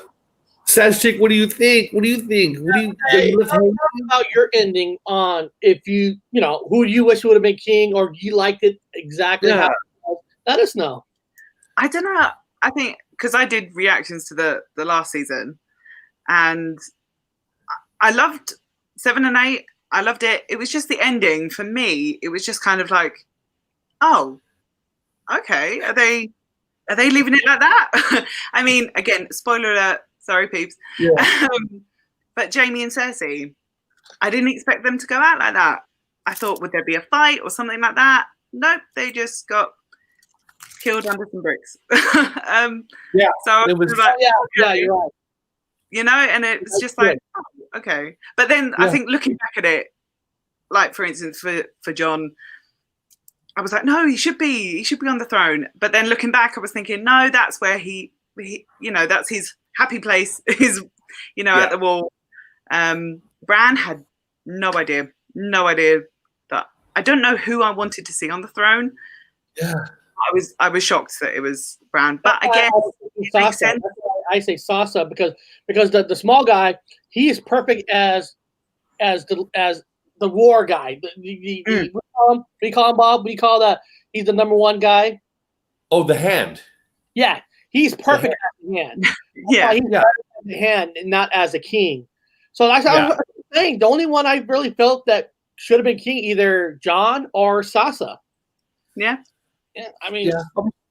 Sazchick, what do you think? What do you think? What do you, Hey, tell me about your ending on if you know, who you wish would have been king, or you liked it exactly how it was. Let us know. I don't know. I think because I did reactions to the last season, and I loved 7 and 8. I loved it. It was just the ending for me. It was just kind of like, oh, okay. Are they leaving it like that? I mean, again, spoiler alert. Sorry, peeps. Yeah. But Jamie and Cersei, I didn't expect them to go out like that. I thought, would there be a fight or something like that? Nope, they just got killed under some bricks. Yeah. So it was like, yeah, you're right. you know, and it's just like, oh, okay. But then I think looking back at it, like for instance, for Jon, I was like, no, he should be on the throne. But then looking back, I was thinking, no, that's where he you know, that's his happy place, is, you know, at the wall. Bran had no idea that, I don't know who I wanted to see on the throne. Yeah. I was shocked that it was Bran, but I guess it makes sense. I say Sasa because the small guy, he is perfect as the war guy. We call him Bob. We call that he's the number one guy. Oh, the hand. Yeah, he's perfect as the hand. Yeah, he's better as the hand and not as a king. So I was saying the only one I really felt that should have been king, either Jon or Sasa. Yeah. Yeah, I mean,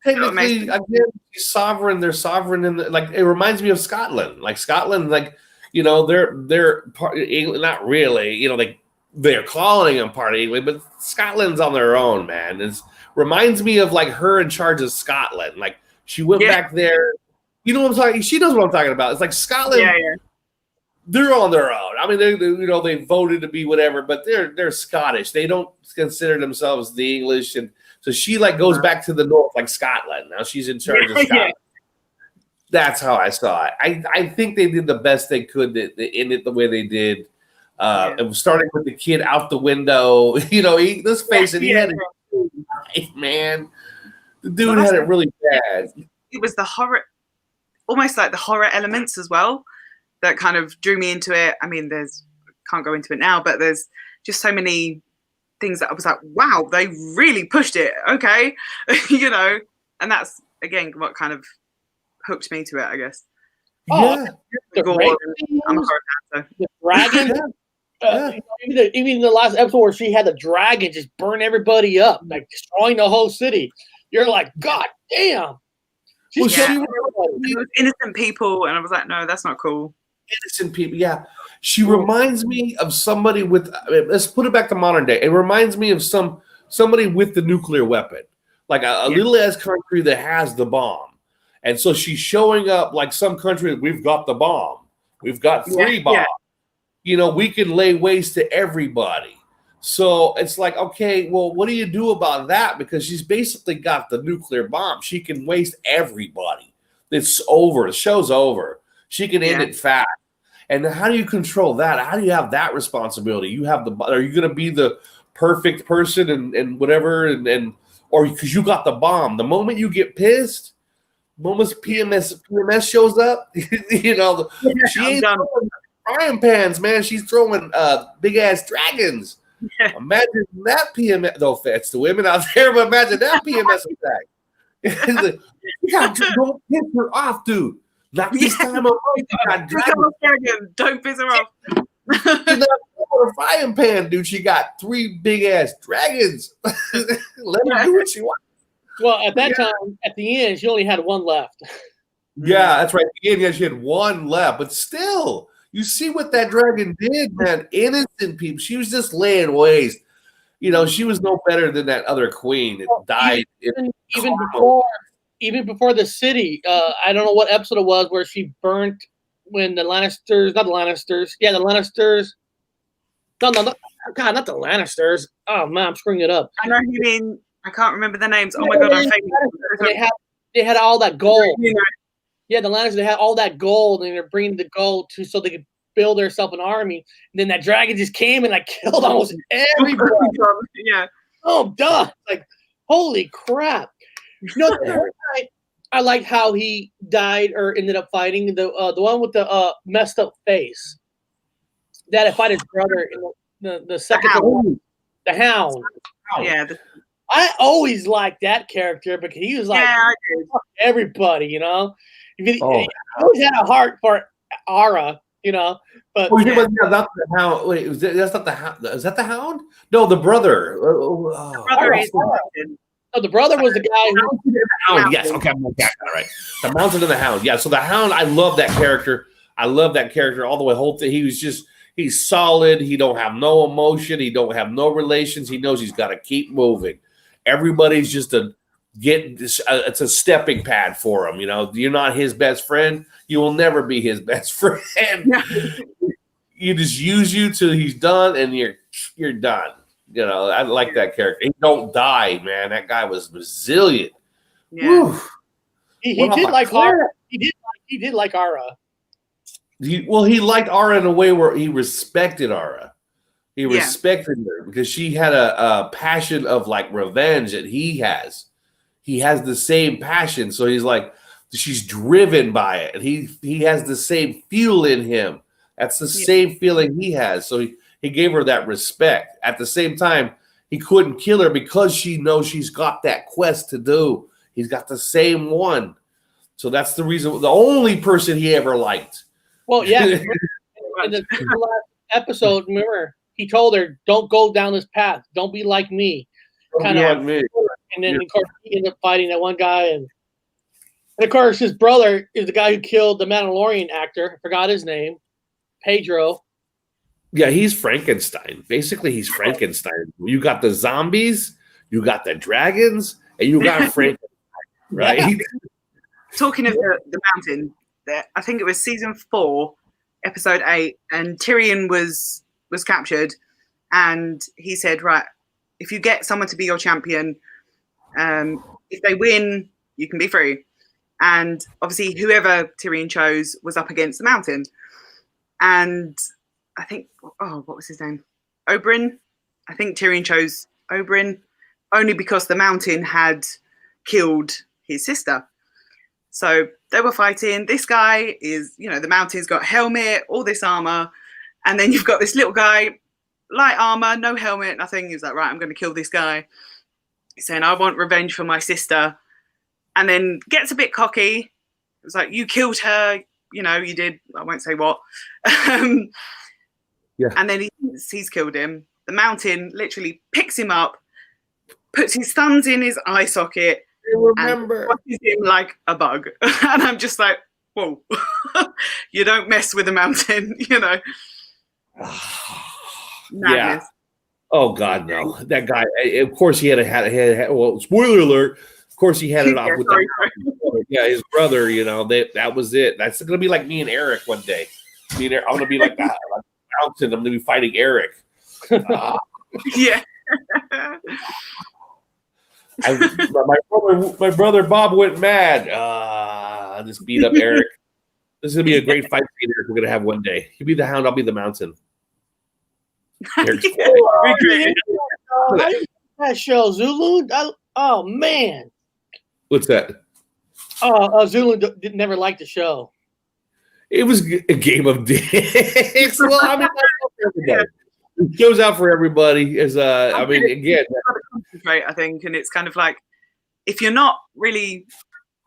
technically, again, she's sovereign. They're sovereign, in like it reminds me of Scotland. Like Scotland, like, you know, they're part of England, not really. You know, they're calling them part of England, but Scotland's on their own, man. It reminds me of like her in charge of Scotland. Like she went back there. You know what I'm talking? She knows what I'm talking about. It's like Scotland. Yeah. They're on their own. I mean, they voted to be whatever, but they're Scottish. They don't consider themselves the English, and so she like goes back to the north, like Scotland. Now she's in charge of Scotland. That's how I saw it. I think they did the best they could to end it the way they did. And starting with the kid out the window, you know, let's face it, he had it, man. The dude had it really bad. It was the horror, almost like the horror elements as well, that kind of drew me into it. I mean, can't go into it now, but there's just so many things that I was like, wow, they really pushed it. Okay. You know, and that's again what kind of hooked me to it, I guess. Yeah. The I'm a horror fan, so. The dragon. Even in the last episode where she had the dragon just burn everybody up, like destroying the whole city. You're like, God damn. It was innocent people, and I was like, no, that's not cool. Innocent people, yeah. She reminds me of somebody with. Let's put it back to modern day. It reminds me of somebody with the nuclear weapon, like a little ass country that has the bomb, and so she's showing up like some country. We've got the bomb. We've got 3 bombs. Yeah. You know, we can lay waste to everybody. So it's like, okay, well, what do you do about that? Because she's basically got the nuclear bomb. She can waste everybody. It's over. The show's over. She can end it fast. And how do you control that? How do you have that responsibility? You have are you going to be the perfect person and whatever? And or because you got the bomb. The moment you get pissed, the moment PMS shows up, you know, she ain't throwing frying pans, man. She's throwing big ass dragons. Yeah. Imagine that PMS. No offense to women out there, but imagine that PMS attack. Don't piss her off, dude. Not this time of month. Don't piss her off. She's not a frying pan, dude. She got 3 big ass dragons. Let her do what she wants. Well, at that time, at the end, she only had 1 left. Yeah, that's right. At the end, she had 1 left, but still, you see what that dragon did, man. Innocent people. She was just laying waste. You know, she was no better than that other queen that died. Even before the city, I don't know what episode it was where she burnt when the Lannisters, not the Lannisters. Yeah, the Lannisters. No, God, not the Lannisters. Oh, man, I'm screwing it up. I know who you mean. I can't remember the names. Oh, my God, I'm famous. They had all that gold. Yeah, the Lannisters, they had all that gold, and they're bringing the gold so they could build themselves an army. And then that dragon just came and like killed almost everybody. Yeah. Oh, duh. Like, holy crap. You know, I liked how he died or ended up fighting the one with the messed up face. That I fight his brother in the second one, the Hound. Yeah, I always liked that character because he was like everybody, you know. He always had a heart for Ara, you know. But that's the Hound. Wait, that's not the Hound. Is that the Hound? No, the brother. The brother is. No, the brother was the guy who. The Hound. Yes, okay, I'm got that right. The Mountain and the Hound. Yeah, so the Hound. I love that character. I love that character all the way. Whole thing. He's solid. He don't have no emotion. He don't have no relations. He knows he's got to keep moving. Everybody's just it's a stepping pad for him. You know, you're not his best friend. You will never be his best friend. You just use you till he's done, and you're done. You know, I like that character. He don't die, man. That guy was resilient. Yeah, he did like Ara. He did like Ara. He liked Ara in a way where he respected Ara. He respected her because she had a passion of like revenge that he has. He has the same passion, so he's like, she's driven by it, and he has the same fuel in him. That's the same feeling he has. So he gave her that respect. At the same time, he couldn't kill her because she knows she's got that quest to do. He's got the same one, so that's the reason. The only person he ever liked. Well, yeah. In the last episode, remember, he told her, "Don't go down this path. Don't be like me." Kind of like me. And then, of course, he ended up fighting that one guy. And of course, his brother is the guy who killed the Mandalorian actor. I forgot his name. Pedro. Yeah, he's Frankenstein. Basically, he's Frankenstein. You got the zombies, you got the dragons, and you got Frankenstein, right? Yeah. Talking of the mountain, I think it was season 4, episode 8, and Tyrion was captured, and he said, right, if you get someone to be your champion, if they win, you can be free. And obviously whoever Tyrion chose was up against the mountain. And I think, what was his name? Oberyn. I think Tyrion chose Oberyn only because the mountain had killed his sister. So they were fighting. This guy is, the mountain's got helmet, all this armor. And then you've got this little guy, light armor, no helmet, nothing. He's like, right, I'm going to kill this guy. He's saying, I want revenge for my sister. And then gets a bit cocky. It was like, you killed her. You did. I won't say what. And then he's killed him. The mountain literally picks him up, puts his thumbs in his eye socket, and watches him like a bug. And I'm just like, whoa, you don't mess with the mountain, Yeah. Oh God, no! That guy. Of course, he had well, spoiler alert. Of course, he had it off with his brother. That was it. That's gonna be like me and Eric one day. I'm gonna be like that. Mountain. I'm gonna be fighting Eric. Yeah. My brother Bob went mad. I just beat up Eric. This is gonna be a great fight scene Eric we're gonna have one day. He'll be the Hound. I'll be the Mountain. That show Zulu. Oh man. What's that? Zulu never liked the show. It was a game of dicks. Well, I mean, it goes out for everybody. Again, I think, and it's kind of like if you're not really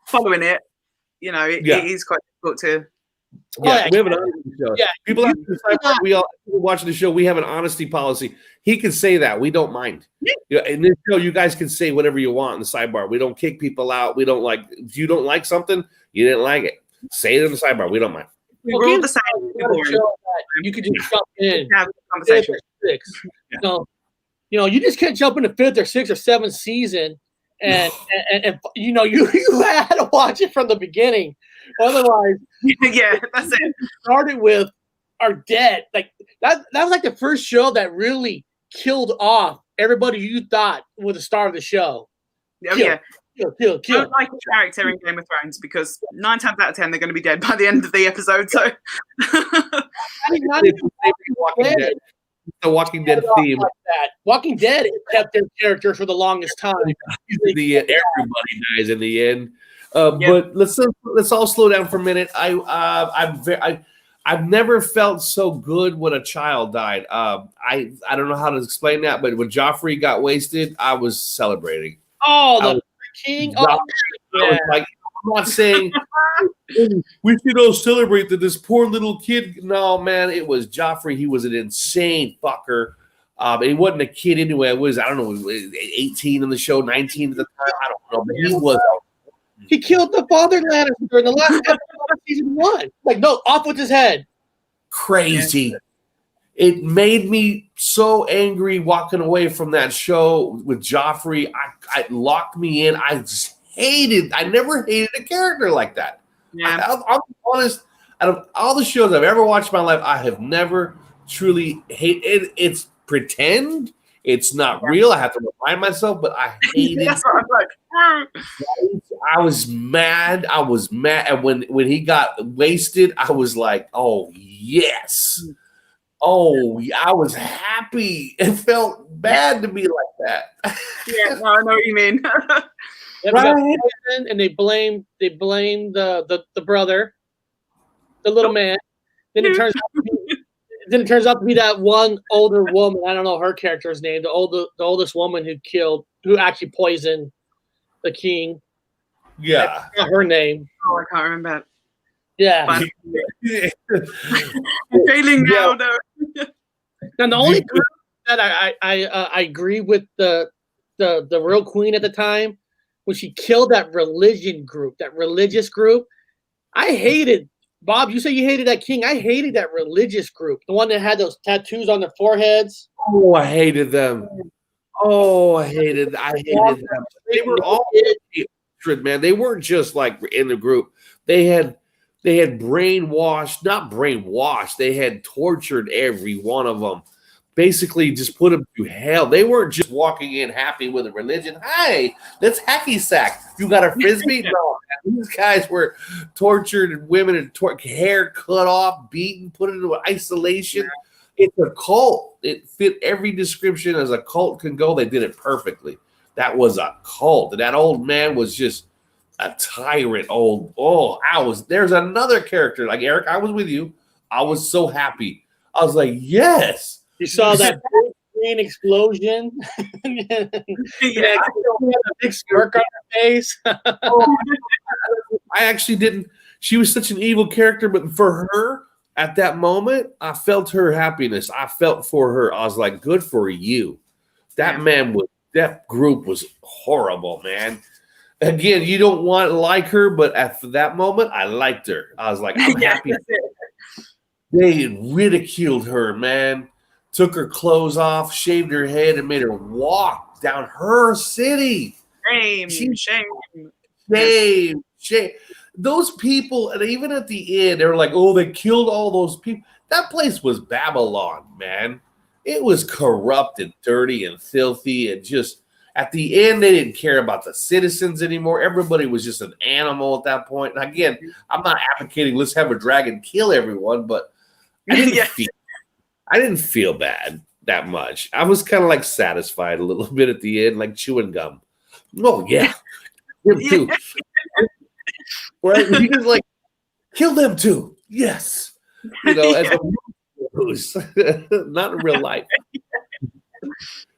following it, it is quite difficult to. Yeah, we have an honesty show. Yeah, people we all watching the show. We have an honesty policy. He can say that we don't mind. In this show, you guys can say whatever you want in the sidebar. We don't kick people out. We don't like. If you don't like something, you didn't like it. Say it in the sidebar. We don't mind. We're all the same. You could just jump in. Have a conversation. You just can't jump in the 5th or 6th or 7th season, and you had to watch it from the beginning. Otherwise, that's it. Started with are dead. Like that was like the first show that really killed off everybody you thought was the star of the show. Kill. Kill. I don't like a character in Game of Thrones because 9 times out of 10 they're going to be dead by the end of the episode. So the Walking Dead theme. Like that. Walking Dead kept their character for the longest time. Everybody dies in the end. But let's all slow down for a minute. I've never felt so good when a child died. I don't know how to explain that, but when Joffrey got wasted, I was celebrating. Oh, the king! Oh, I was like, I'm not saying we should all celebrate that this poor little kid. No, man, it was Joffrey. He was an insane fucker. He wasn't a kid anyway. I don't know, 18 in the show, 19 at the time. I don't know, but he was. He killed the father Lannister during the last episode of season 1. Like, no, off with his head. Crazy. Yeah. It made me so angry walking away from that show with Joffrey. It locked me in. I never hated a character like that. Yeah. I'm honest. Out of all the shows I've ever watched in my life, I have never truly hated. It's pretend. It's not real. I have to remind myself, but I hated. I was mad. And when he got wasted, I was like, "Oh yes." Oh, I was happy. It felt bad to be like that. Yeah, no, I know what you mean. Right? And they blame the brother, the little man. Then it turns out to be that one older woman. I don't know her character's name. The oldest woman who actually poisoned the king. Yeah, that's not her name. Oh, I can't remember. Yeah. I'm failing now, though. Now the only group that I agree with the real queen at the time when she killed that religious group. I hated. Bob, you say you hated that king. I hated that religious group, the one that had those tattoos on their foreheads. Oh, I hated them. Oh, I hated them. They were all hatred, man. They weren't just like in the group. They had not brainwashed. They had tortured every one of them. Basically, just put them through hell. They weren't just walking in happy with a religion. Hey, let's hacky sack. You got a frisbee? No, these guys were tortured, and women and hair cut off, beaten, put into isolation. It's a cult. It fit every description as a cult can go. They did it perfectly. That was a cult. And that old man was just a tyrant. There's another character. Like Eric, I was with you. I was so happy. I was like, yes. You saw that green explosion. Yeah, a big smirk on her face. I actually didn't. She was such an evil character, but for her at that moment, I felt her happiness. I felt for her. I was like, good for you. That group was horrible, man. Again, you don't want to like her, but at that moment, I liked her. I was like, I'm happy. They ridiculed her, man. Took her clothes off, shaved her head, and made her walk down her city. Shame. Those people, and even at the end, they were like, oh, they killed all those people. That place was Babylon, man. It was corrupt and dirty and filthy, and just at the end, they didn't care about the citizens anymore. Everybody was just an animal at that point. And again, I'm not advocating let's have a dragon kill everyone, but I didn't feel bad that much. I was kind of like satisfied a little bit at the end, like chewing gum. Oh yeah, him too. Right? He was like, kill them too. Yes, as a news, not in real life.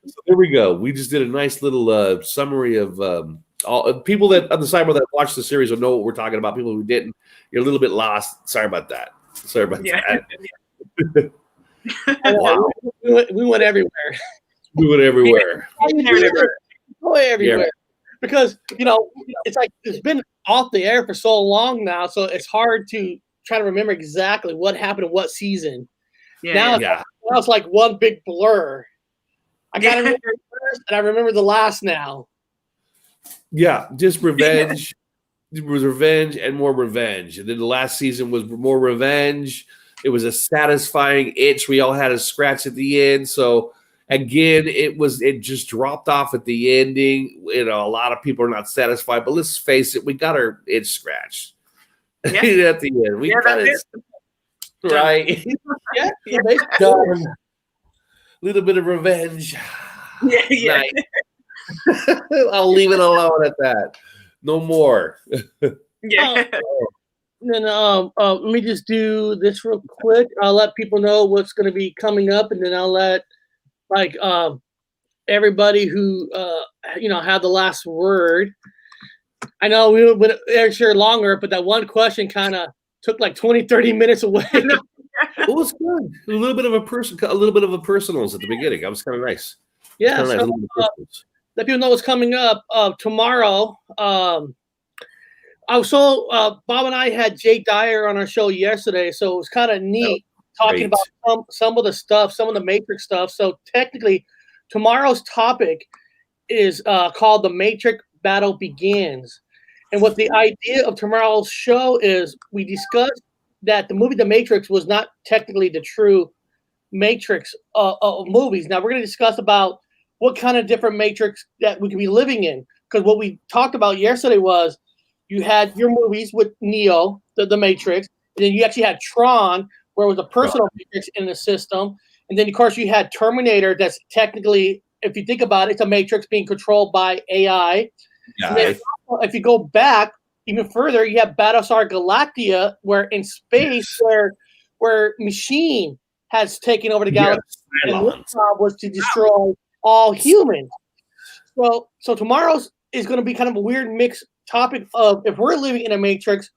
So there we go. We just did a nice little summary of all people that on the sidebar that watched the series will know what we're talking about. People who didn't, you're a little bit lost. Sorry about that. That. Wow. We went everywhere. Go everywhere. Yeah. Because, it's like it's been off the air for so long now, so it's hard to try to remember exactly what happened in what season. Now it's like one big blur. I got to remember the first, and I remember the last now. Yeah, just revenge. It was revenge and more revenge. And then the last season was more revenge. It was a satisfying itch. We all had a scratch at the end. So again, it just dropped off at the ending. A lot of people are not satisfied, but let's face it, we got our itch scratched at the end. We got it right. Done. A little bit of revenge. Yeah. I'll leave it alone at that. No more. Yeah. Then let me just do this real quick. I'll let people know what's going to be coming up, and then I'll let everybody who have the last word. I know we would share longer, but that one question kind of took like 20-30 minutes away. It was good. A little bit of a personals at the beginning. That was kind of nice. Yeah, Kinda so, nice. let people know what's coming up tomorrow. Bob and I had Jake Dyer on our show yesterday, so it was kind of neat talking about some of the stuff, some of the Matrix stuff. So technically, tomorrow's topic is called "The Matrix Battle Begins," and what the idea of tomorrow's show is, we discussed that the movie The Matrix was not technically the true Matrix of movies. Now we're going to discuss about what kind of different Matrix that we could be living in, because what we talked about yesterday was you had your movies with Neo, the Matrix, and then you actually had Tron, where it was a personal Matrix in the system, and then of course you had Terminator. That's technically, if you think about it, it's a Matrix being controlled by AI. And then if you go back even further, you have Battlestar Galactica, where in space, where Machine has taken over the galaxy, and his job was to destroy all humans. So tomorrow's is going to be kind of a weird mixed topic of, if we're living in a Matrix,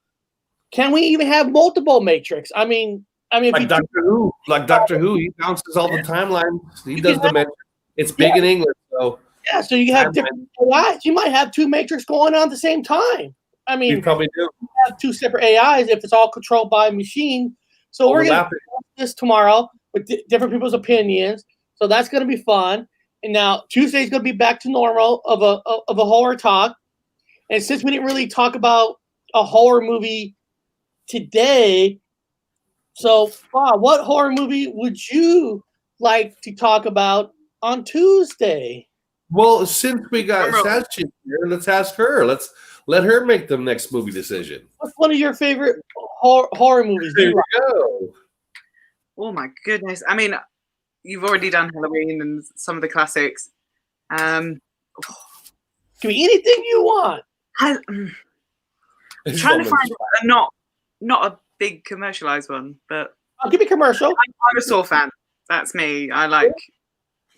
can we even have multiple Matrix? I mean, like Doctor Who, he bounces all the timelines. He does the Matrix. It's big in English, so yeah. So you have different AIs. You might have two Matrix going on at the same time. I mean, you probably do. You have two separate AIs if it's all controlled by a machine. So we're going to do this tomorrow with different people's opinions. So that's going to be fun. And now Tuesday is going to be back to normal of a horror talk. And since we didn't really talk about a horror movie today, so Bob, what horror movie would you like to talk about on Tuesday? Well, since we got Sazchick here, let's ask her. Let's let her make the next movie decision. What's one of your favorite horror movies? There you go. Oh my goodness! I mean, you've already done Halloween and some of the classics. Can be anything you want. I'm trying to find a not a big commercialized one, but I'll give you a commercial. I'm a Saw fan. That's me. I like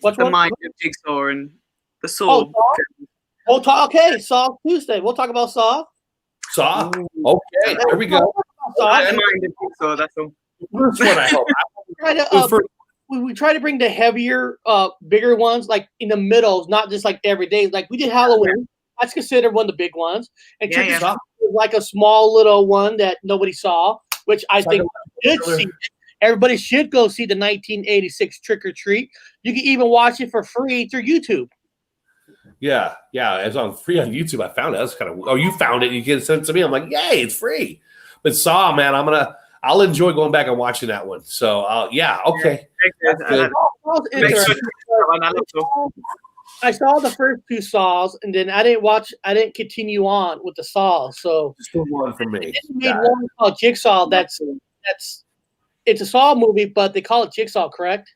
the mind of Jigsaw and the Saw. We'll talk. Okay, Saw Tuesday. We'll talk about Saw. Saw. Okay, there we go. The mind of Jigsaw. That's all. First one, I hope. We try to bring the heavier, bigger ones, like in the middle, not just like every day. Like we did Halloween. That's considered one of the big ones. And Trick or Treat was like a small little one that nobody saw, which I think should see. Everybody should go see the 1986 Trick or Treat. You can even watch it for free through YouTube. Yeah, it's on free on YouTube. I found it. That's kind of. Oh, you found it. You can send it to me. I'm like, yay, it's free. But Saw, man, I'll enjoy going back and watching that one. So, okay. I saw the first two Saws, and then I didn't continue on with the Saws. So just the one for me. They made one called Jigsaw. It's a Saw movie, but they call it Jigsaw, correct?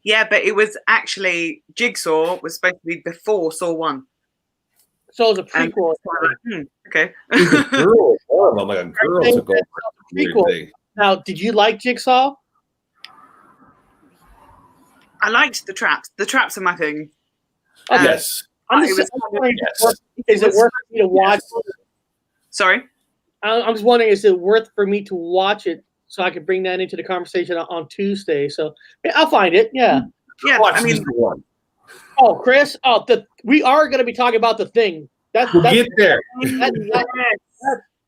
Yeah, but it was actually Jigsaw was supposed to be before Saw 1. So it was a prequel. Okay. Girl, I'm like a girl to go. Prequel. Now, did you like Jigsaw? I liked the traps. The traps are my thing. Yes. Is it worth for me to watch? Sorry? I'm just wondering, is it worth for me to watch it so I can bring that into the conversation on Tuesday? So I'll find it. Yeah. Yeah. I mean, oh, Chris. Oh, we are going to be talking about The Thing. We'll get there.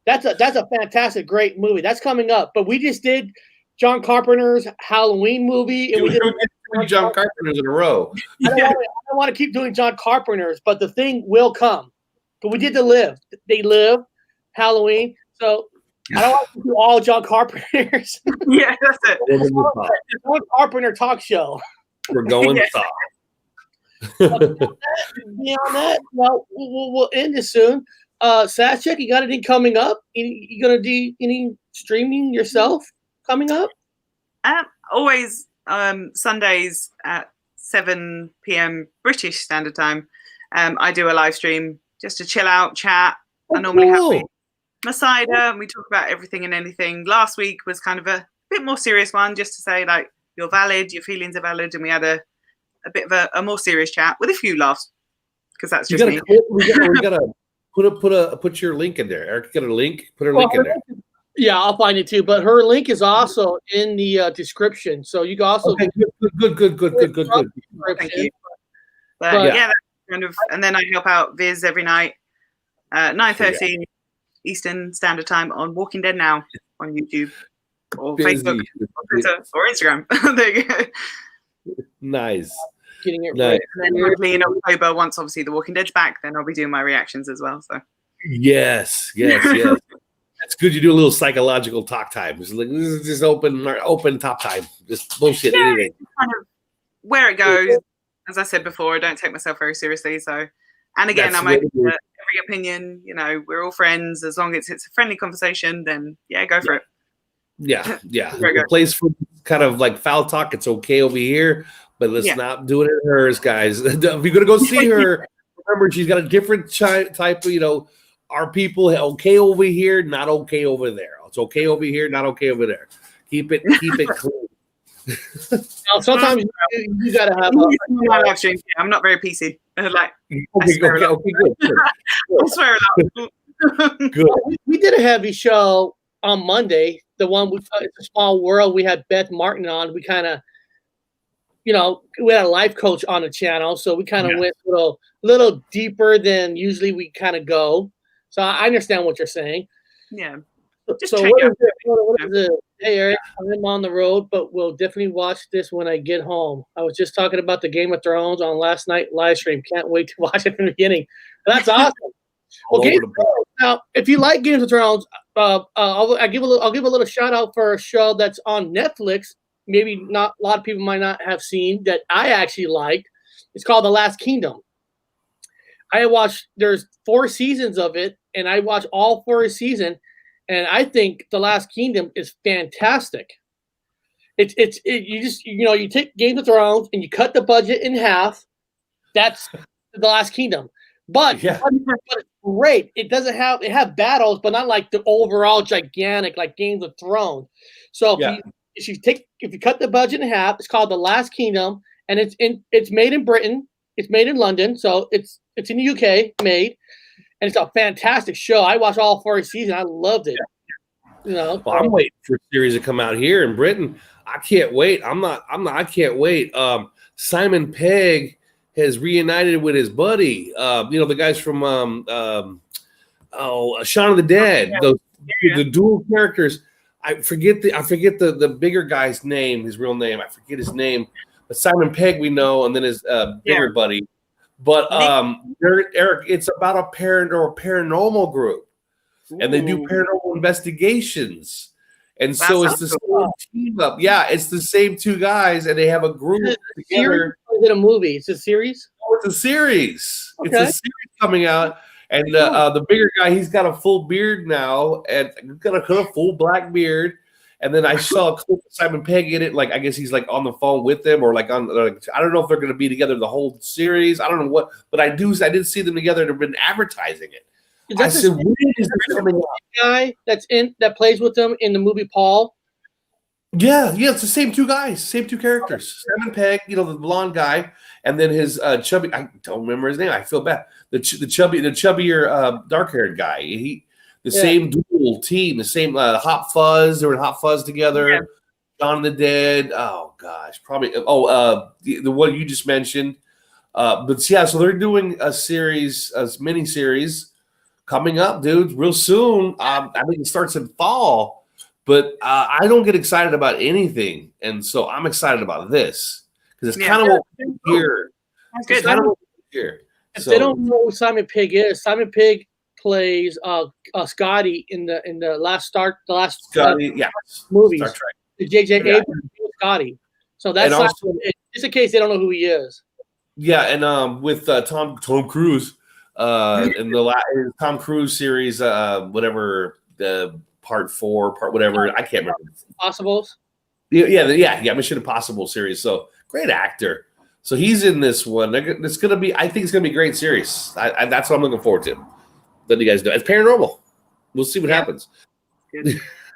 That's a fantastic, great movie. That's coming up. But we just did John Carpenter's Halloween movie, and we did three John Carpenters in a row. I don't want to keep doing John Carpenter's, but The Thing will come. But we did The Live. They Live, Halloween. So I don't want to do all John Carpenter's. Yeah, that's it. John Carpenter talk show. We're going Saw. Beyond that, well, we'll end this soon. Sazchick, you got anything coming up? You gonna do any streaming yourself coming up? Always Sundays at 7 p.m. British Standard Time. I do a live stream just to chill out, chat, I normally cool. have my cider, and we talk about everything and anything. Last week was kind of a bit more serious one, just to say like you're valid, your feelings are valid, and we had a bit of a more serious chat with a few laughs, because that's just me. We gotta put your link in there. Eric, get a link. Put her link in there. Yeah, I'll find it too. But her link is also in the description, so you can also Okay, good. Thank you. But yeah, that's kind of, and then I help out Viz every night, 9:30 Eastern Standard Time on Walking Dead Now on YouTube or Facebook or Twitter or Instagram. There you go. Nice. getting it right. And then hopefully in October, once obviously The Walking Dead's back, then I'll be doing my reactions as well. So yes. That's good. You do a little psychological talk time. It's like, this is just open top time. Just bullshit. Anything. Kind of where it goes. As I said before, I don't take myself very seriously. So, and again, That's I'm open to every opinion. You know, we're all friends. As long as it's a friendly conversation, then go for it. Yeah. The place for kind of like foul talk, it's okay over here, but let's not do it at hers, guys. If you're gonna go see her, remember she's got a different type of, our people okay over here, not okay over there. It's okay over here, not okay over there. Keep it clean. Now, sometimes you gotta have. I'm not very PC. Like, okay, good. I swear a lot. Good. We did a heavy show on Monday. The one it's a small world. We had Beth Martin on. We kind of, we had a life coach on the channel, so we kind of went a little deeper than usually we kind of go. So I understand what you're saying. Yeah. So what is it? Hey, Eric, I'm on the road, but we'll definitely watch this when I get home. I was just talking about the Game of Thrones on last night live stream. Can't wait to watch it from the beginning. That's awesome. Well, Game of Thrones. Now, if you like Game of Thrones, I'll give a little shout out for a show that's on Netflix. Maybe not a lot of people might not have seen that I actually liked. It's called The Last Kingdom. I watched. There's 4 seasons of it, and I watched all 4 seasons. And I think The Last Kingdom is fantastic. You take Game of Thrones and you cut the budget in half. That's The Last Kingdom. But it's great. It have battles, but not like the overall gigantic like Game of Thrones. So if you cut the budget in half, it's called The Last Kingdom, and it's made in Britain. It's made in London, so it's in the UK made. And it's a fantastic show. I watched all 4 seasons. I loved it. Well, I'm waiting for a series to come out here in Britain. I can't wait. I can't wait. Simon Pegg has reunited with his buddy. The guys from Shaun of the Dead. The dual characters. I forget the bigger guy's name, his real name. I forget his name. But Simon Pegg we know, and then his bigger buddy. But Eric, it's about a paranormal group, and they do paranormal investigations, and so it's the same team up. Yeah, it's the same 2 guys, and they have a group together. Is it a movie? It's a series. Oh, it's a series. Okay. It's a series coming out, and the bigger guy, he's got a full beard now, and got a full black beard. And then I saw a clip of Simon Pegg in it. Like, I guess he's like on the phone with them, or like I don't know if they're going to be together the whole series. I don't know what, but I did see them together. They've been advertising it. I said, when is this coming out? Guy that plays with them in the movie Paul. Yeah, it's the same 2 guys, same 2 characters. Simon Pegg, the blonde guy, and then his chubby. I don't remember his name. I feel bad. The chubbier, dark-haired guy. Same dual team, the same Hot Fuzz. They were in Hot Fuzz together. Yeah. Shaun of the Dead. Oh gosh, probably. The one you just mentioned. So they're doing a mini series coming up, dude, real soon. I think it starts in fall, but I don't get excited about anything, and so I'm excited about this because it's kind of what we hear. That's good. Kind of what we hear. If they don't know who Simon Pegg is, Simon Pegg plays Scotty in the last movie. Star Trek. The J.J. Abrams Scotty. So that's also, just in case they don't know who he is. Yeah, and with Tom Cruise, in the Tom Cruise series, whatever the part 4, part whatever, I can't remember. Impossibles. Yeah, Mission Impossible series. So great actor. So he's in this one. It's gonna be. I think it's gonna be a great series. That's what I'm looking forward to. letting you guys know. It's paranormal. We'll see what happens.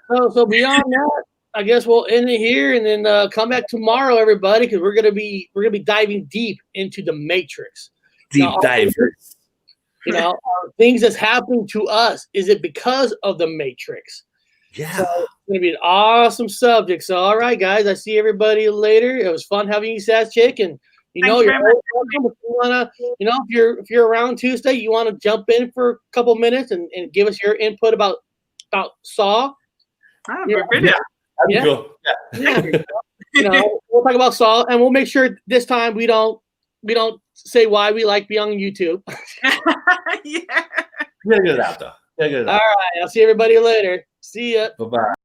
So beyond that, I guess we'll end it here and then come back tomorrow, everybody, because we're gonna be diving deep into the Matrix. Deep divers. Things that's happening to us. Is it because of the Matrix? Yeah. So it's gonna be an awesome subject. So all right, guys, I see everybody later. It was fun having you, Sazchick, and you're always welcome. If you wanna, if you're around Tuesday, you want to jump in for a couple minutes and give us your input about Saw. Brilliant. Yeah. Cool. Yeah. We'll talk about Saw, and we'll make sure this time we don't say why we like being on YouTube. Yeah. We're gonna get it out though. All right, I'll see everybody later. See ya. Bye-bye.